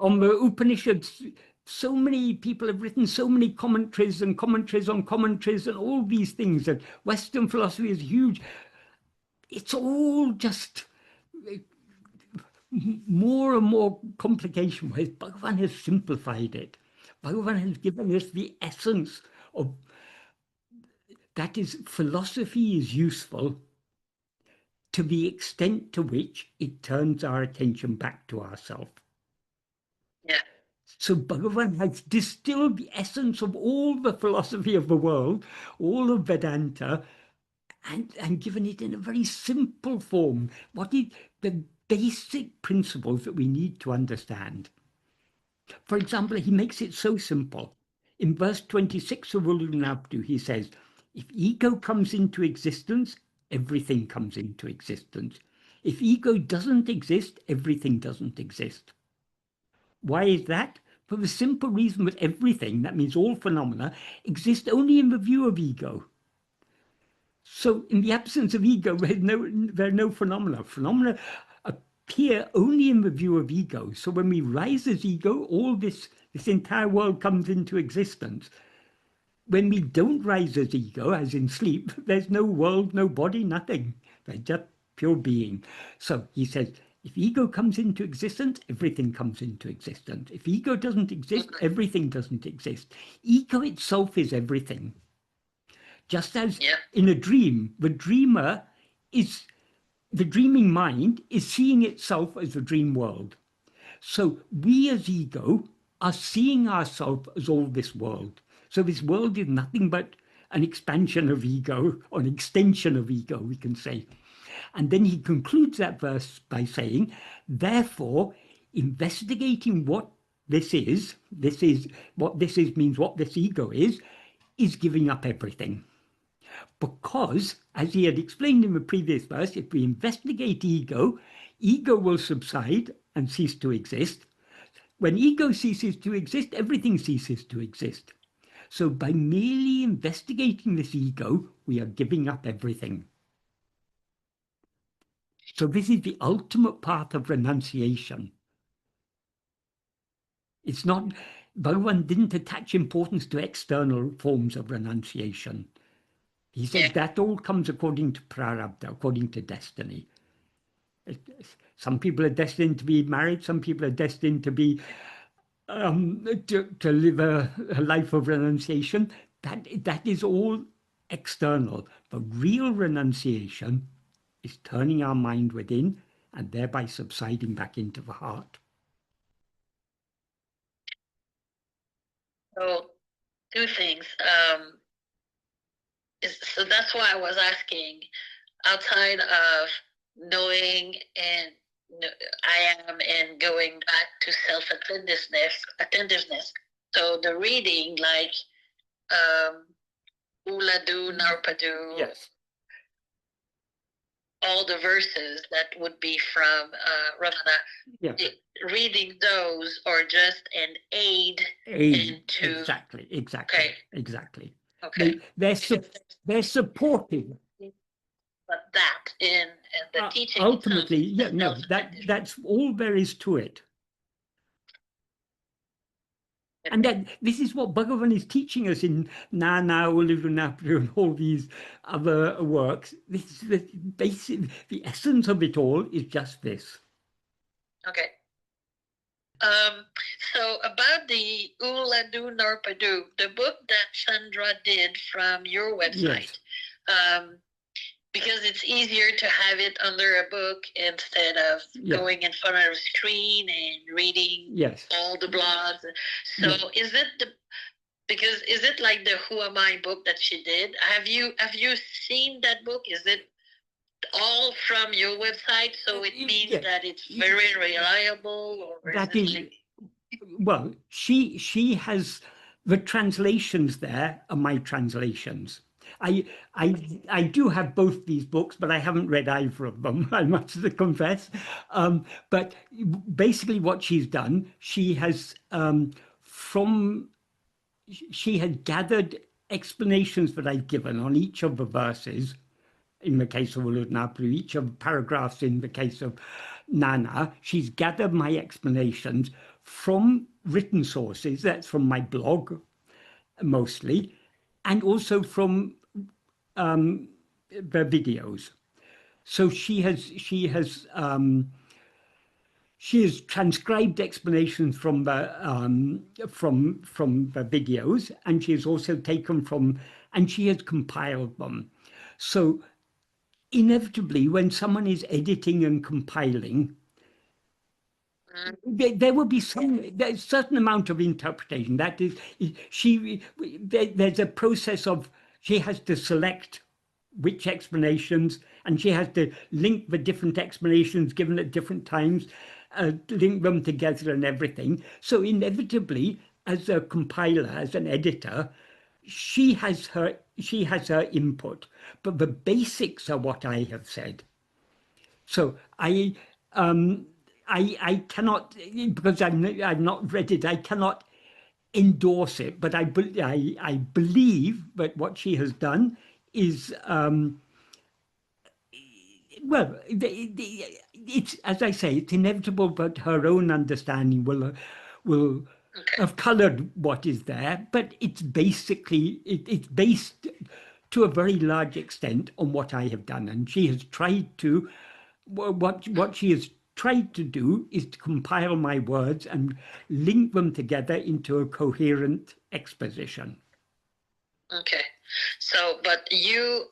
A: On the Upanishads, so many people have written so many commentaries and commentaries on commentaries and all these things. And Western philosophy is huge. It's all just more and more complication, whereas Bhagavan has simplified it. Bhagavan has given us the essence of, that is, philosophy is useful to the extent to which it turns our attention back to ourselves.
B: Yeah.
A: So Bhagavan has distilled the essence of all the philosophy of the world, all of Vedanta, and given it in a very simple form. What is the basic principles that we need to understand? For example, he makes it so simple. In verse 26 of Ulunabdu, he says, if ego comes into existence, everything comes into existence. If ego doesn't exist, everything doesn't exist. Why is that? For the simple reason that everything, that means all phenomena, exist only in the view of ego. So in the absence of ego, there are no phenomena. Phenomena appear only in the view of ego. So when we rise as ego, all this entire world comes into existence. When we don't rise as ego, as in sleep, there's no world, no body, nothing. There's just pure being. So he says, if ego comes into existence, everything comes into existence. If ego doesn't exist, everything doesn't exist. Ego itself is everything. Just as in a dream, the dreaming mind is seeing itself as the dream world. So we as ego are seeing ourselves as all this world. So this world is nothing but an expansion of ego, or an extension of ego, we can say. And then he concludes that verse by saying, therefore, investigating what this is means what this ego is giving up everything. Because, as he had explained in the previous verse, if we investigate ego, ego will subside and cease to exist. When ego ceases to exist, everything ceases to exist. So by merely investigating this ego, we are giving up everything. So this is the ultimate path of renunciation. It's not, Bhagavan didn't attach importance to external forms of renunciation. He said that all comes according to prarabdha, according to destiny. Some people are destined to be married, some people are destined to be to live a life of renunciation, that is all external. The real renunciation is turning our mind within and thereby subsiding back into the heart.
B: So, two things. So that's why I was asking, outside of knowing and I am and going back to attentiveness. So the reading, like Uladu Narpadu,
A: Yes.
B: all the verses that would be from Ramana,
A: Yeah.
B: reading those are just an aid into
A: exactly.
B: Okay.
A: Exactly.
B: Okay.
A: They're supportive.
B: But that in the teaching
A: ultimately,
B: itself,
A: yeah, no, that's all there is to it. And then this is what Bhagavan is teaching us in Nana, Ulivunapru, and all these other works. This is the basic, the essence of it all is just this.
B: Okay. So about the Uladu Norpadu, the book that Chandra did from your website, yes. Because it's easier to have it under a book instead of going in front of a screen and reading all the blogs. So is it is it like the Who Am I book that she did? Have you seen that book? Is it all from your website? So it means that it's very reliable, or
A: that is like... Well, she has the translations there are my translations. I do have both these books, but I haven't read either of them, I must confess. But basically what she's done, she has she had gathered explanations that I've given on each of the verses, in the case of Uludnaplu, each of the paragraphs in the case of Nana. She's gathered my explanations from written sources, that's from my blog mostly, and also from the videos. So she has transcribed explanations from the videos, and she has also taken from, and she has compiled them. So inevitably, when someone is editing and compiling, there will be there's a certain amount of interpretation. That is, there's a process of, she has to select which explanations, and she has to link the different explanations given at different times, link them together and everything. So inevitably, as a compiler, as an editor, she has her input, but the basics are what I have said. So I cannot, because I've not read it, I cannot endorse it, but I believe that what she has done is, well, it's, as I say, it's inevitable, but her own understanding will have colored what is there, but it's basically, it's based to a very large extent on what I have done. And she has tried to, what she has tried to do is to compile my words and link them together into a coherent exposition.
B: Okay. So, but you,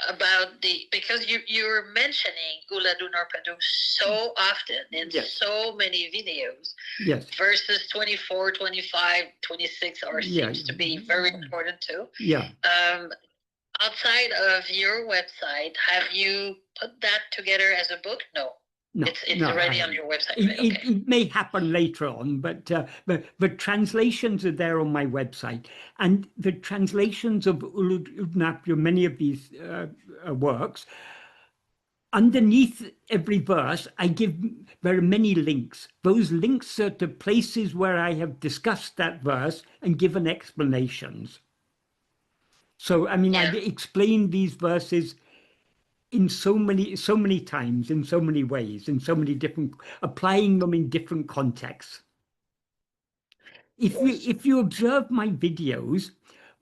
B: about because you're mentioning Uladu Norpadu so often in so many videos.
A: Yes.
B: Verses 24, 25, 26 seems to be very important too.
A: Yeah.
B: Outside of your website, have you put that together as a book? No.
A: No,
B: it's already on your website.
A: It may happen later on, but the translations are there on my website, and the translations of Uludnapyu, many of these works, underneath every verse, there are many links. Those links are to places where I have discussed that verse and given explanations. So, I mean, I've explained these verses in so many times, in so many ways, in so many different, applying them in different contexts. If you observe my videos,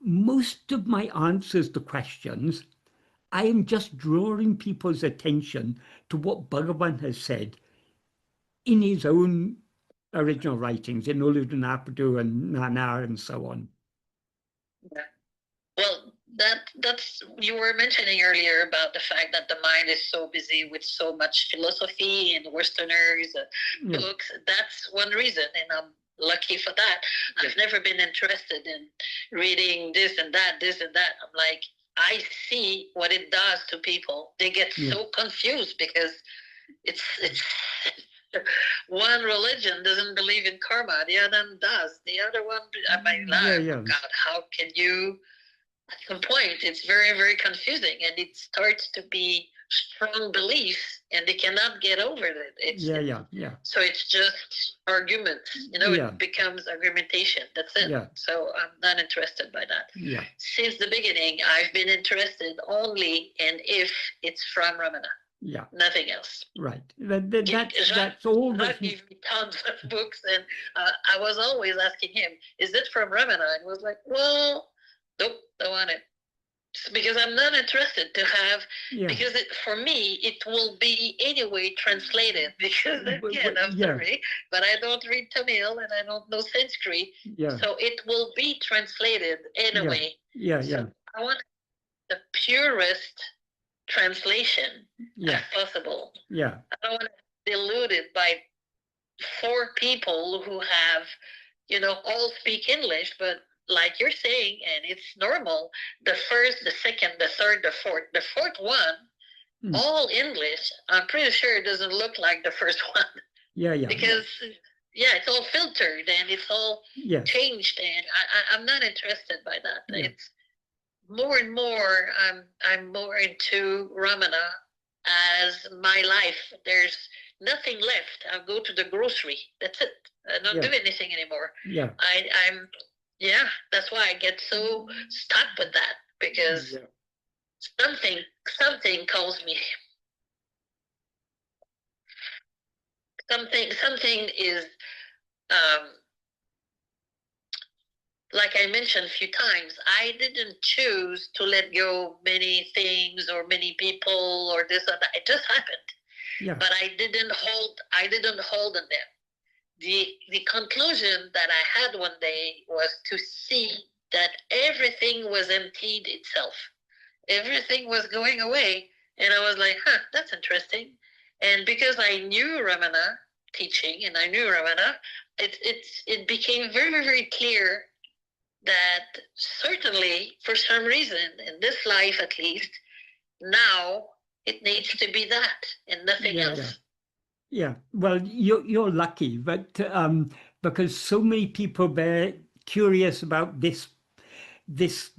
A: most of my answers to questions, I am just drawing people's attention to what Bhagavan has said in his own original writings in Uludunapadu and Nana and so on.
B: Yeah. Well, that's you were mentioning earlier about the fact that the mind is so busy with so much philosophy and Westerners books. That's one reason, and I'm lucky for that. I've never been interested in reading this and that, this and that. I'm like, I see what it does to people. They get so confused because it's one religion doesn't believe in karma, the other one does. The other one, I mean, oh God, how can you? At some point, it's very, very confusing, and it starts to be strong beliefs, and they cannot get over it. So it's just arguments, it becomes argumentation. That's it. So I'm not interested by that. Since the beginning, I've been interested only in if it's from Ramana. Nothing else.
A: Right. That's all.
B: Jacques gave me tons of books, and I was always asking him, is it from Ramana? And he was like, well, nope, don't want it. Because I'm not interested to have, because for me, it will be anyway translated, because again, I'm sorry, but I don't read Tamil and I don't know Sanskrit, so it will be translated anyway. So I want the purest translation as possible. I don't want to be deluded by 4 people who have, all speak English, but like you're saying, and it's normal, the first, the second, the third, the fourth one, all English, I'm pretty sure it doesn't look like the first one. Because, it's all filtered and it's all changed, and I'm not interested by that. It's more and more, I'm more into Ramana as my life. There's nothing left. I'll go to the grocery. That's it. I don't do anything anymore. I'm that's why I get so stuck with that, because something calls me. Something is, like I mentioned a few times, I didn't choose to let go many things or many people or this or that. It just happened. But I didn't hold on them. The conclusion that I had one day was to see that everything was emptied itself. Everything was going away. And I was like, that's interesting. And because I knew Ramana teaching and I knew Ramana, it became very, very clear that certainly, for some reason, in this life at least, now it needs to be that and nothing else.
A: Well, you're lucky, but because so many people were curious about this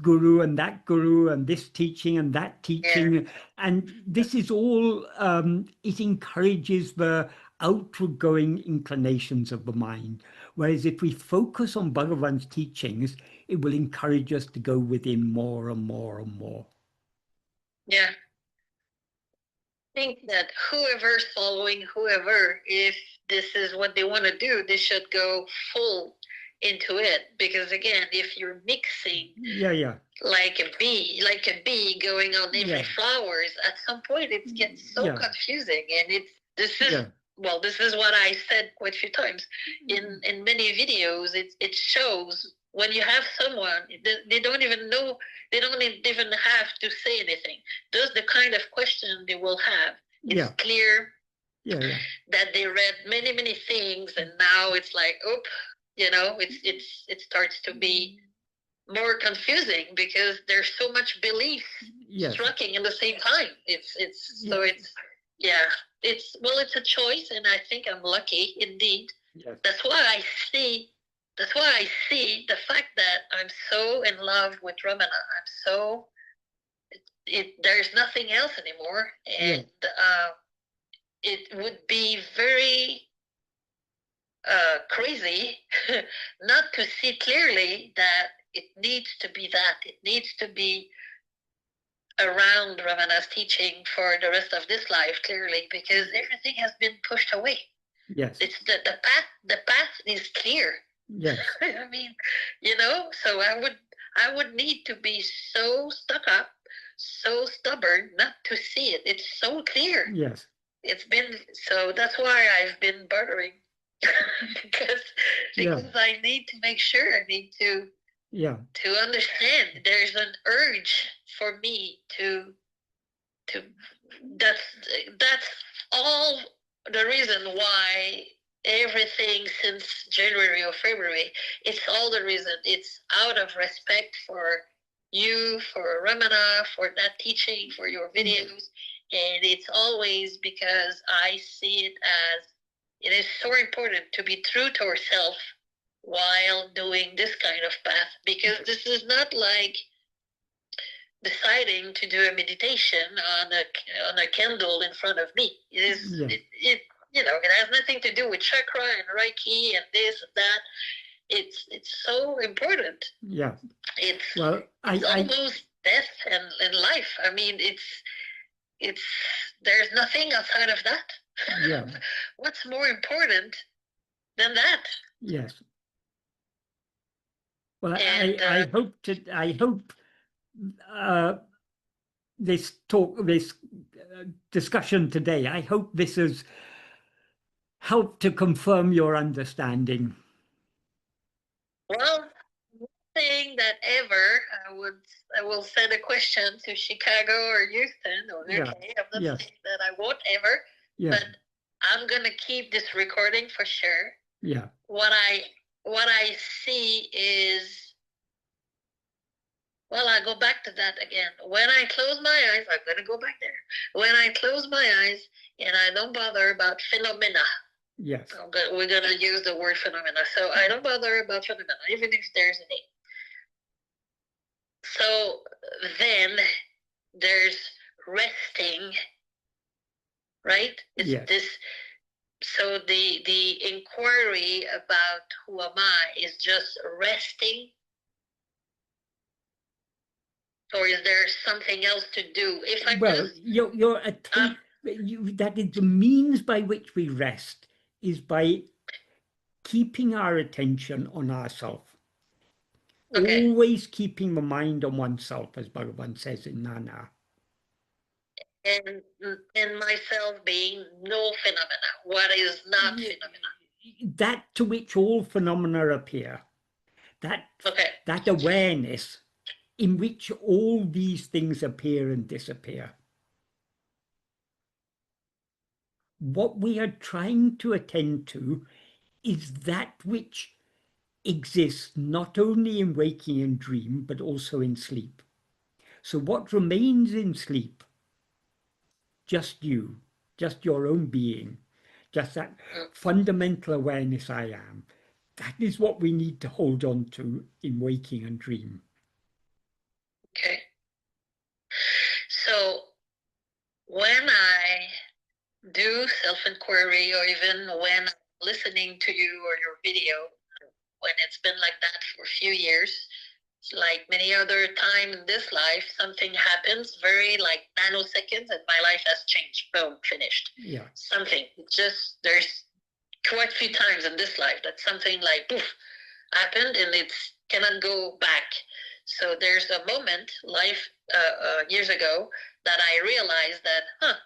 A: guru and that guru and this teaching and that teaching, and this is all, it encourages the outward going inclinations of the mind. Whereas if we focus on Bhagavan's teachings, it will encourage us to go within more and more and more.
B: I think that whoever's following whoever, if this is what they want to do, they should go full into it. Because again, if you're mixing like a bee going on every flowers, at some point it gets so confusing. And this is what I said quite a few times in many videos. It shows when you have someone, they don't even know, they don't even have to say anything. Just the kind of question they will have. It's clear that they read many, many things, and now it's like, it starts to be more confusing because there's so much belief striking at the same time. It's a choice, and I think I'm lucky indeed. That's why I see the fact that I'm so in love with Ramana. There's nothing else anymore, and it would be very crazy not to see clearly that it needs to be that. It needs to be around Ramana's teaching for the rest of this life, clearly, because everything has been pushed away. It's the path is clear. I mean, so I would need to be so stuck up, so stubborn not to see it. It's so clear. It's been, so that's why I've been bartering. because
A: Yeah.
B: I need to make sure, I need to
A: Yeah.
B: understand there's an urge for me to that's that's all the reason why everything since January or February, it's all the reason. It's out of respect for you, for Ramana, for that teaching, for your videos. And it's always because I see it as it is so important to be true to ourselves while doing this kind of path, because this is not like deciding to do a meditation on a candle in front of me. It is it it has nothing to do with chakra and Reiki and this and that. It's so important.
A: Yeah.
B: It's
A: well,
B: it's almost death and life. I mean, it's there's nothing outside of that.
A: Yeah.
B: What's more important than that?
A: Yes. Well, and, I hope this discussion today, I hope this has helped to confirm your understanding.
B: Well, thing that ever I will send a question to Chicago or Houston or okay, I'm not saying that I won't ever, but I'm gonna keep this recording for sure.
A: Yeah.
B: What I see is, well, I go back to that again. When I close my eyes, I'm gonna go back there. When I close my eyes and I don't bother about phenomena.
A: Yes.
B: We're gonna use the word phenomena. So I don't bother about phenomena, even if there's a name. So then there's resting, right? It's this. So the inquiry about who am I is just resting, or is there something else to do? If I
A: that is the means by which we rest is by keeping our attention on ourselves. Okay. Always keeping the mind on oneself, as Bhagavan says in Nana.
B: And myself being no phenomena. What is not phenomena?
A: That to which all phenomena appear. That awareness in which all these things appear and disappear. What we are trying to attend to is that which exists not only in waking and dream, but also in sleep. So what remains in sleep? Just you, just your own being, just that fundamental awareness I am. That is what we need to hold on to in waking and dream.
B: Okay. So when I do self-inquiry, or even when I'm listening to you or your video, when it's been like that for a few years, like many other time in this life, something happens very like nanoseconds and my life has changed. Boom, finished.
A: Yeah.
B: Something. Just there's quite a few times in this life that something like poof happened and it cannot go back. So there's a moment years ago that I realized that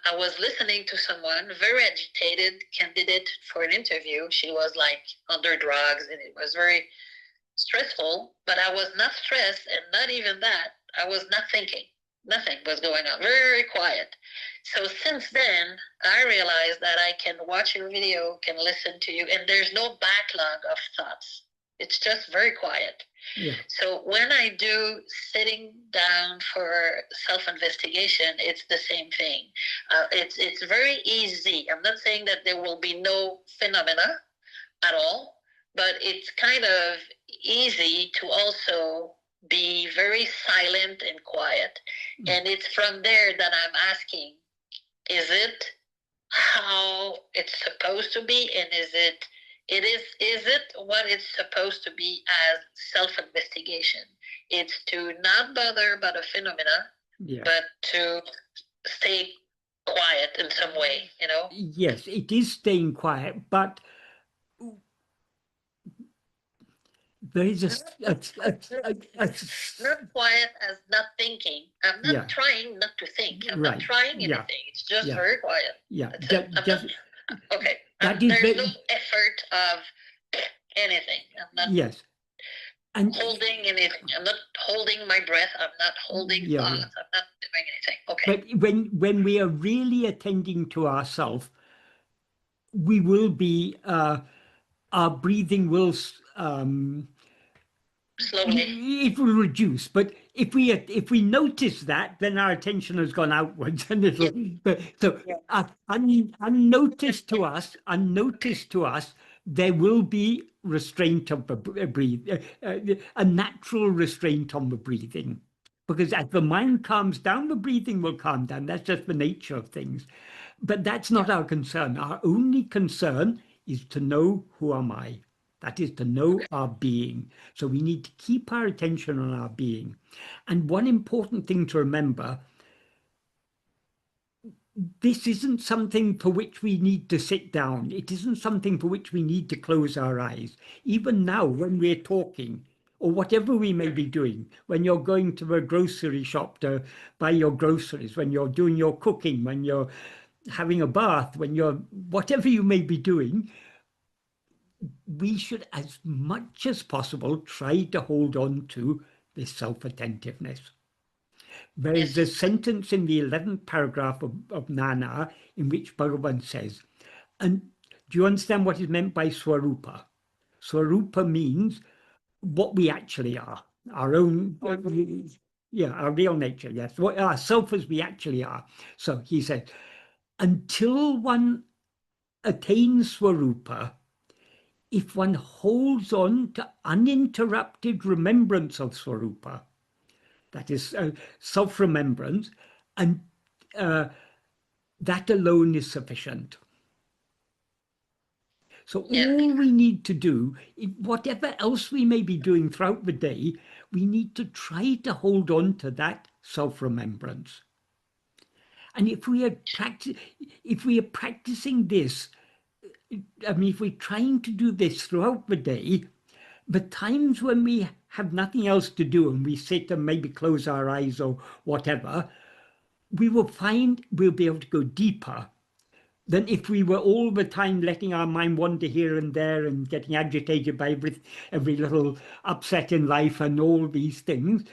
B: I was listening to someone, very agitated candidate for an interview. She was like under drugs and it was very stressful, but I was not stressed, and not even that. I was not thinking. Nothing was going on. Very quiet. So since then, I realized that I can watch your video, can listen to you, and there's no backlog of thoughts. It's just very quiet. Yeah. So when I do sitting down for self-investigation, it's the same thing. It's very easy. I'm not saying that there will be no phenomena at all, but it's kind of easy to also be very silent and quiet. And it's from there that I'm asking, is it how it's supposed to be? And is it what it's supposed to be as self-investigation? It's to not bother about a phenomena, but to stay quiet in some way, you know?
A: Yes, it is staying quiet, but there is
B: not quiet as not thinking. I'm not trying not to think. I'm not trying anything. It's just very quiet.
A: Yeah.
B: Okay.
A: That is
B: there's no effort of anything. I'm not
A: yes. And
B: holding anything. I'm not holding my breath. I'm not holding thoughts. I'm not doing anything. Okay.
A: But when we are really attending to ourselves, we will be our breathing will
B: Slowly.
A: it will reduce. But if we notice that, then our attention has gone outwards, and it'll. So unnoticed to us, there will be restraint of the breathe, a natural restraint on the breathing, because as the mind calms down, the breathing will calm down. That's just the nature of things. But that's not our concern. Our only concern is to know who am I. That is to know our being. So we need to keep our attention on our being. And one important thing to remember, this isn't something for which we need to sit down. It isn't something for which we need to close our eyes. Even now, when we're talking, or whatever we may be doing, when you're going to the grocery shop to buy your groceries, when you're doing your cooking, when you're having a bath, when you're whatever you may be doing, we should, as much as possible, try to hold on to this self-attentiveness. There is a sentence in the 11th paragraph of Nana in which Bhagavan says, and do you understand what is meant by Swarupa? Swarupa means what we actually are, our own, our real nature, yes, ourself as we actually are. So he said, until one attains Swarupa, if one holds on to uninterrupted remembrance of Swarupa, that is self-remembrance, and that alone is sufficient. So all we need to do, whatever else we may be doing throughout the day, we need to try to hold on to that self-remembrance. And if we are practicing this, I mean, if we're trying to do this throughout the day, the times when we have nothing else to do and we sit and maybe close our eyes or whatever, we will find we'll be able to go deeper than if we were all the time letting our mind wander here and there and getting agitated by every little upset in life and all these things.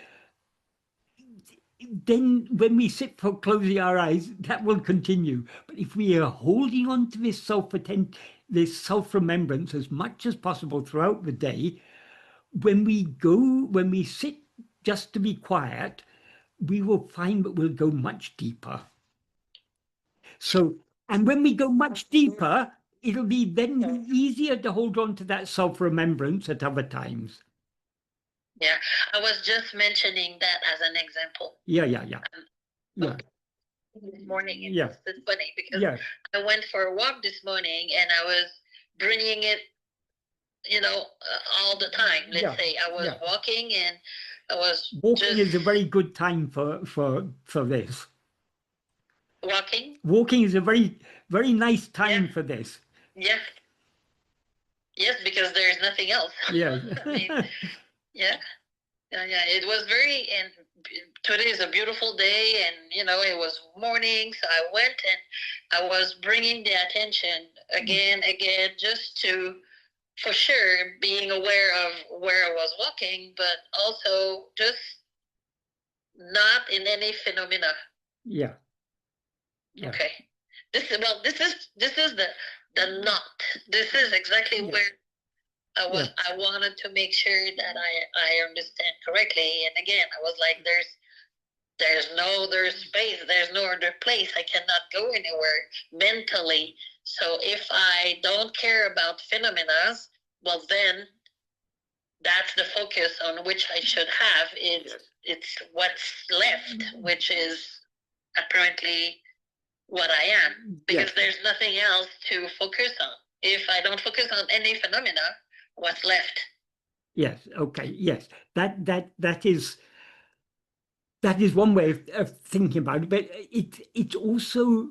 A: Then when we sit for closing our eyes, that will continue. But if we are holding on to this self-remembrance as much as possible throughout the day, when we sit just to be quiet, we will find that we'll go much deeper. So, and when we go much deeper, it'll be then easier to hold on to that self-remembrance at other times.
B: Yeah, I was just mentioning that as an example.
A: Yeah.
B: This morning, it's funny because I went for a walk this morning and I was bringing it, all the time. Let's say I was walking and I was
A: walking is a very good time for this.
B: Walking
A: is a very, very nice time for this.
B: Yes, because there's nothing else.
A: Yeah.
B: I mean, it was and today is a beautiful day, and it was morning, so I went and I was bringing the attention again, just to, for sure, being aware of where I was walking, but also just not in any phenomena.
A: Yeah.
B: Okay. This is the not. This is exactly where I wanted to make sure that I understand correctly. And again, I was like, there's no other space, there's no other place. I cannot go anywhere mentally. So if I don't care about phenomena, well then that's the focus on which I should have. It's what's left, which is apparently what I am, because there's nothing else to focus on. If I don't focus on any phenomena, what's left?
A: Yes. Okay. Yes. That is one way of thinking about it, but it's also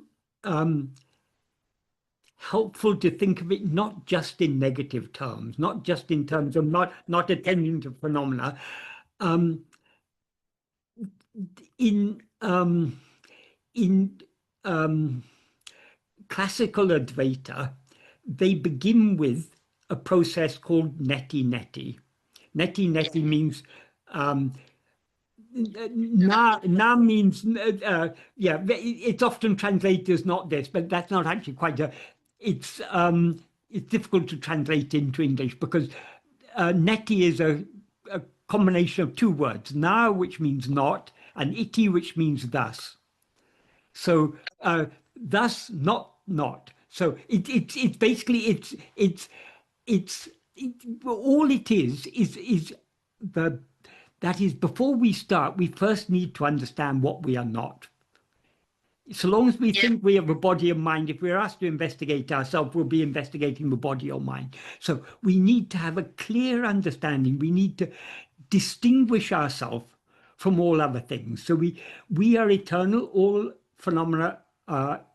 A: helpful to think of it not just in negative terms, not just in terms of not attending to phenomena. In classical Advaita, they begin with a process called neti-neti. Neti-neti means na means yeah, it's often translated as not this, but that's not actually quite a. It's difficult to translate into English because neti is a combination of two words, na, which means not, and iti, which means thus. So thus, not. So it's basically all it is the that is, before we start, we first need to understand what we are not. So long as we think we have a body and mind, if we're asked to investigate ourselves, we'll be investigating the body or mind. So we need to have a clear understanding. We need to distinguish ourselves from all other things. So we are eternal. All phenomena are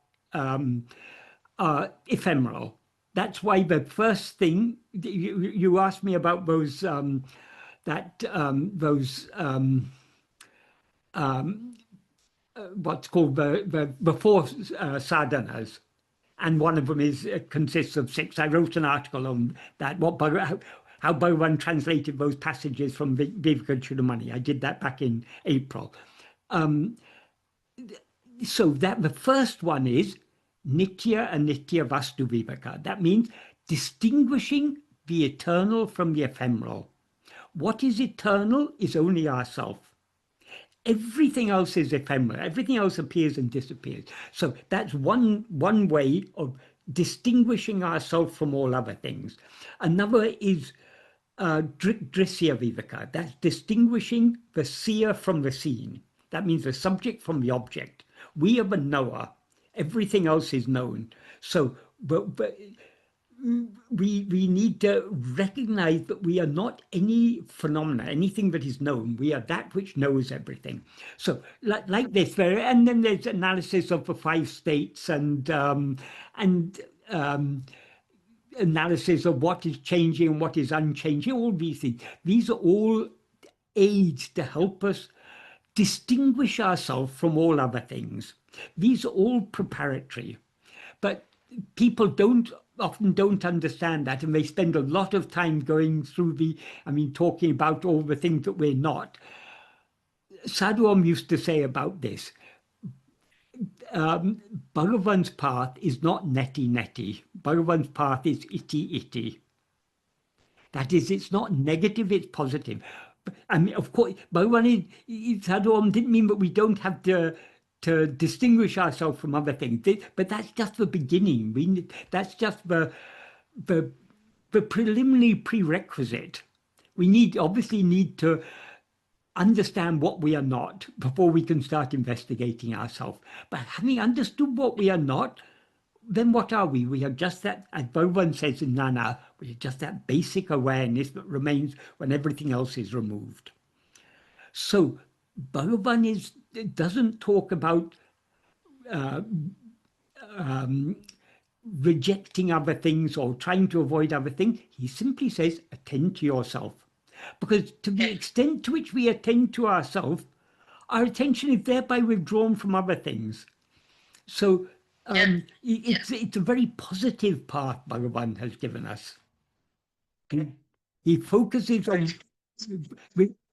A: ephemeral. That's why the first thing you asked me about those what's called the four sadhanas, and one of them consists of 6. I wrote an article on that. How Bhagavan translated those passages from Vivekananda. I did that back in April. So that the first one is nitya anitya vastu viveka. That means distinguishing the eternal from the ephemeral. What is eternal is only ourself. Everything else is ephemeral. Everything else appears and disappears. So that's one way of distinguishing ourselves from all other things. Another is drisya viveka. That's distinguishing the seer from the seen. That means the subject from the object. We are the knower. Everything else is known. So but we need to recognize that we are not any phenomena, anything that is known. We are that which knows everything. So like this, and then there's analysis of the 5 states and analysis of what is changing and what is unchanging, all these things. These are all aids to help us distinguish ourselves from all other things. These are all preparatory, but people often don't understand that, and they spend a lot of time going through talking about all the things that we're not. Sadhu Om used to say about this, Bhagavan's path is not neti-neti. Bhagavan's path is iti-iti. That is, it's not negative, it's positive. Of course, Bhagavan Sadhu Om didn't mean that we don't have to distinguish ourselves from other things, but that's just the beginning. That's just the preliminary prerequisite. We obviously need to understand what we are not before we can start investigating ourselves. But having understood what we are not, then what are we? We are just that, as Bhagavan says in Nana, we are just that basic awareness that remains when everything else is removed. So Bhagavan doesn't talk about rejecting other things or trying to avoid other things. He simply says, attend to yourself. Because to the extent to which we attend to ourselves, our attention is thereby withdrawn from other things. So it's a very positive path Bhagavan has given us. He focuses on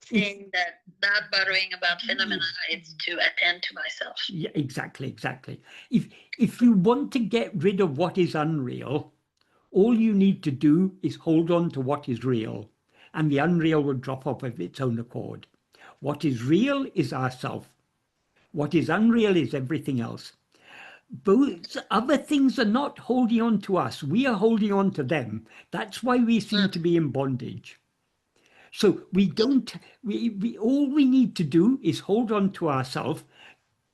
B: saying that not bothering about phenomena, it's to attend to myself.
A: Yeah, exactly. If you want to get rid of what is unreal, all you need to do is hold on to what is real, and the unreal will drop off of its own accord. What is real is ourself. What is unreal is everything else. Both other things are not holding on to us. We are holding on to them. That's why we seem to be in bondage. So all we need to do is hold on to ourselves.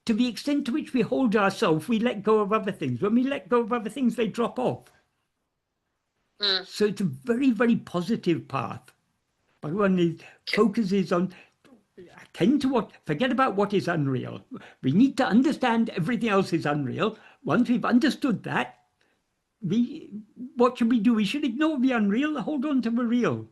A: To the extent to which we hold ourselves, we let go of other things. When we let go of other things, they drop off. So it's a very, very positive path. Bhagavan focuses on forget about what is unreal. We need to understand everything else is unreal. Once we've understood that, what should we do? We should ignore the unreal, hold on to the real.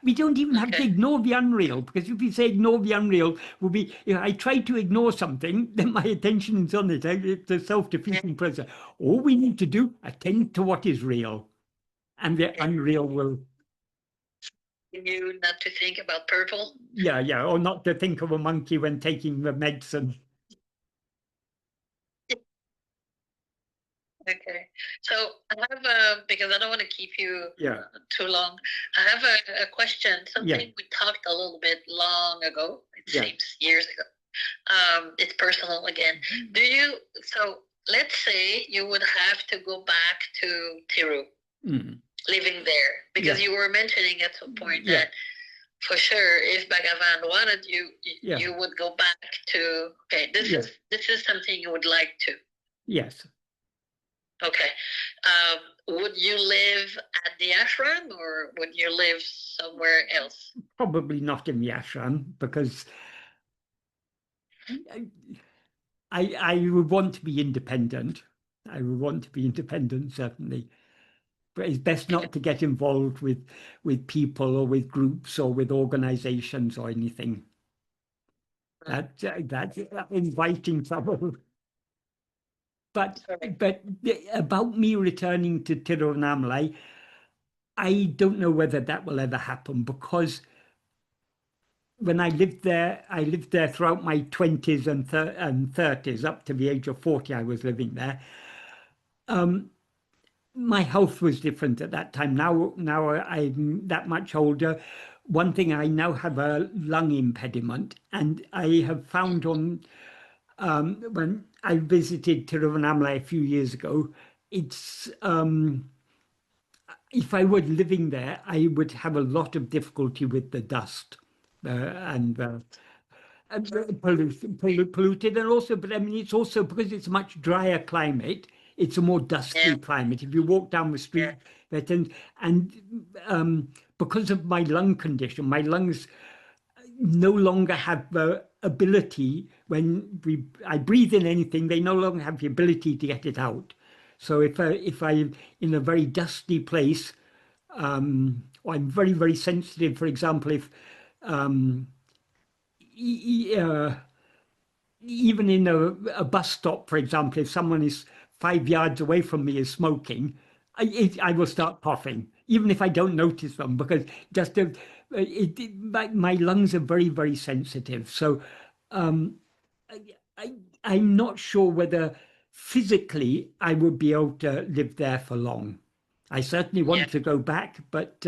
A: We don't even have to ignore the unreal, because if we say ignore the unreal, if I try to ignore something, then my attention is on it. It's a self-defeating process. All we need to do, attend to what is real. and the unreal will.
B: You not to think about purple.
A: Yeah, or not to think of a monkey when taking the medicine.
B: Okay, so I have because I don't want to keep you too long. I have a question. Something we talked a little bit long ago. It seems years ago. It's personal again. Do you? So let's say you would have to go back to Tiru, living there, because you were mentioning at some point that for sure, if Bhagavan wanted you, you would go back to. Okay, this is something you would like to.
A: Yes.
B: Okay. Would you live at the ashram or would you live somewhere else?
A: Probably not in the ashram, because I would want to be independent. I would want to be independent, certainly. But it's best not to get involved with people or with groups or with organizations or anything. That's inviting trouble. But about me returning to Tiruvannamalai, I don't know whether that will ever happen, because when I lived there throughout my 20s and 30s, up to the age of 40, I was living there. My health was different at that time. Now I'm that much older. One thing, I now have a lung impediment, and I have found when I visited Tiruvannamalai a few years ago, it's if I were living there, I would have a lot of difficulty with the dust and polluted, and also, but I mean, it's also because it's a much drier climate. It's a more dusty climate. If you walk down the street, and because of my lung condition, my lungs no longer have the ability, when I breathe in anything, they no longer have the ability to get it out. So if I'm in a very dusty place, or I'm very, very sensitive, for example, if even in a bus stop, for example, if someone is 5 yards away from me is smoking, I will start coughing, even if I don't notice them, because just my lungs are very, very sensitive. So I'm not sure whether physically I would be able to live there for long. I certainly want to go back, but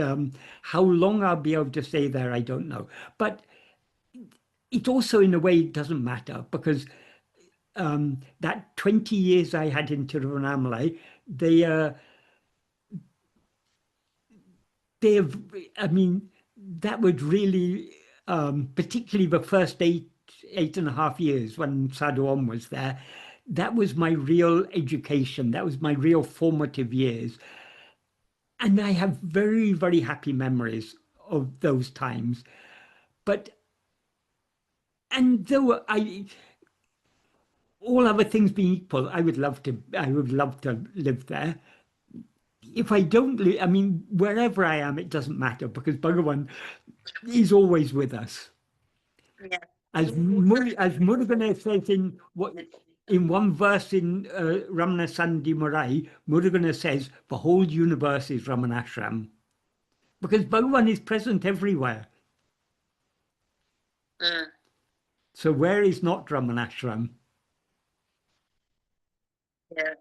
A: how long I'll be able to stay there, I don't know. But it also, in a way, doesn't matter, because that 20 years I had in Tiruvannamalai, they have, I mean, that would really, particularly the first 8.5 years when Sadhu Om was there, that was my real education. That was my real formative years. And I have very, very happy memories of those times. And though all other things being equal, I would love to live there. If I don't live, I mean, wherever I am, it doesn't matter, because Bhagavan is always with us.
B: Yeah.
A: As Murugan says in one verse in Ramana Sandhi Marai, Murugan says, the whole universe is Ramanashram, because Bhagavan is present everywhere. So where is not Ramanashram?
B: Yeah,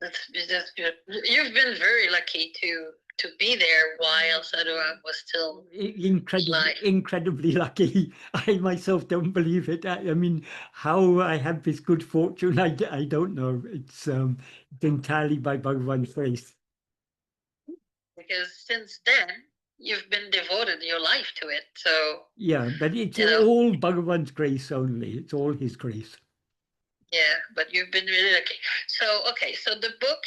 B: that's good. You've been very lucky to be there while Sadhu Om was still
A: incredibly lucky. I myself don't believe it. I mean, how I have this good fortune, I don't know. It's entirely by Bhagavan's grace.
B: Because since then, you've been devoted your life to it. So
A: yeah, but it's all Bhagavan's grace only. It's all his grace.
B: Yeah, but you've been really lucky. So, okay, so the book,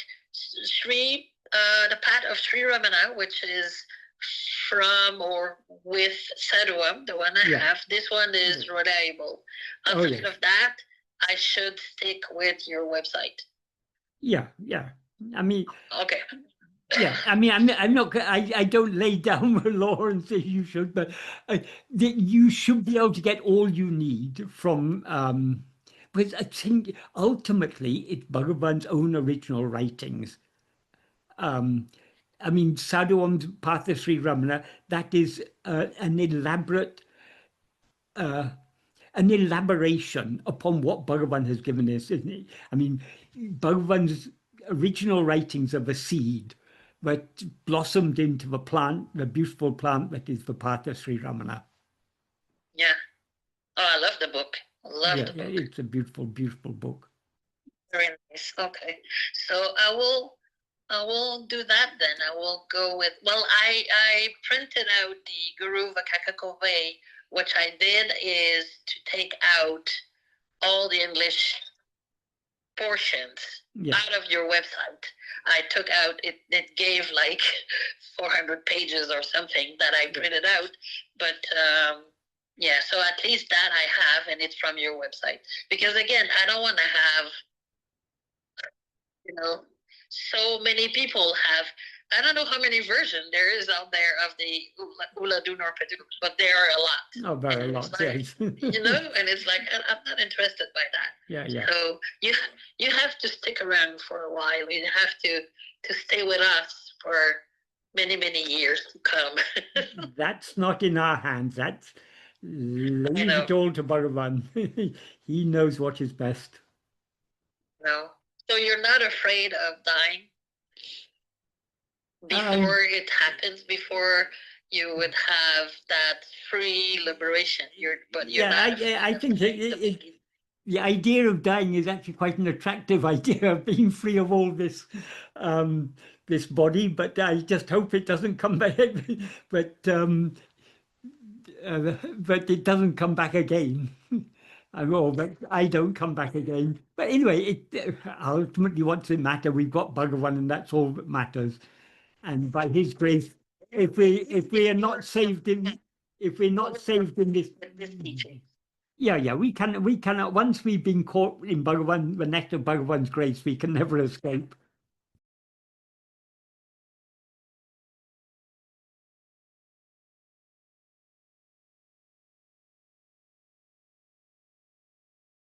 B: The Path of Sri Ramana, which is from or with Sadhu Om, the one I have, this one is reliable. Outside of that, I should stick with your website.
A: Yeah. I mean,
B: okay.
A: Yeah, I mean, I'm not. I don't lay down the law and say you should, but you should be able to get all you need from. Because I think ultimately it's Bhagavan's own original writings. I mean, Sadhu Om's Path of Sri Ramana, that is an elaboration upon what Bhagavan has given us, isn't it? I mean, Bhagavan's original writings of a seed, but blossomed into the plant, the beautiful plant that is the Path of Sri Ramana.
B: Yeah. Oh, I love the book. I love the book.
A: It's a beautiful, beautiful book.
B: Very nice. Okay. So I will do that then. I will go with, well, I printed out the Guru Vakakakove. What I did is to take out all the English portions out of your website. I took out, it gave like 400 pages or something that I printed out. But yeah, so at least that I have, and it's from your website. Because again, I don't want to have, so many people have, I don't know how many versions there is out there of the Ula Dunor Pedu, but there are a lot.
A: Oh, very a lot,
B: like,
A: yes.
B: And it's like, I'm not interested by that.
A: Yeah.
B: So you have to stick around for a while. You have to stay with us for many, many years to come.
A: That's not in our hands. That's leave it all to Bhagavan. He knows what is best.
B: No. So you're not afraid of dying before it happens, before you would have that free liberation.
A: I think the idea of dying is actually quite an attractive idea, of being free of all this this body, but I just hope it doesn't come back. But it doesn't come back again. But I don't come back again. But anyway, ultimately, what's it matter? We've got Bhagavan, and that's all that matters. And by His grace, if we are not saved in this teaching, we cannot. Once we've been caught in Bhagavan, the net of Bhagavan's grace, we can never escape.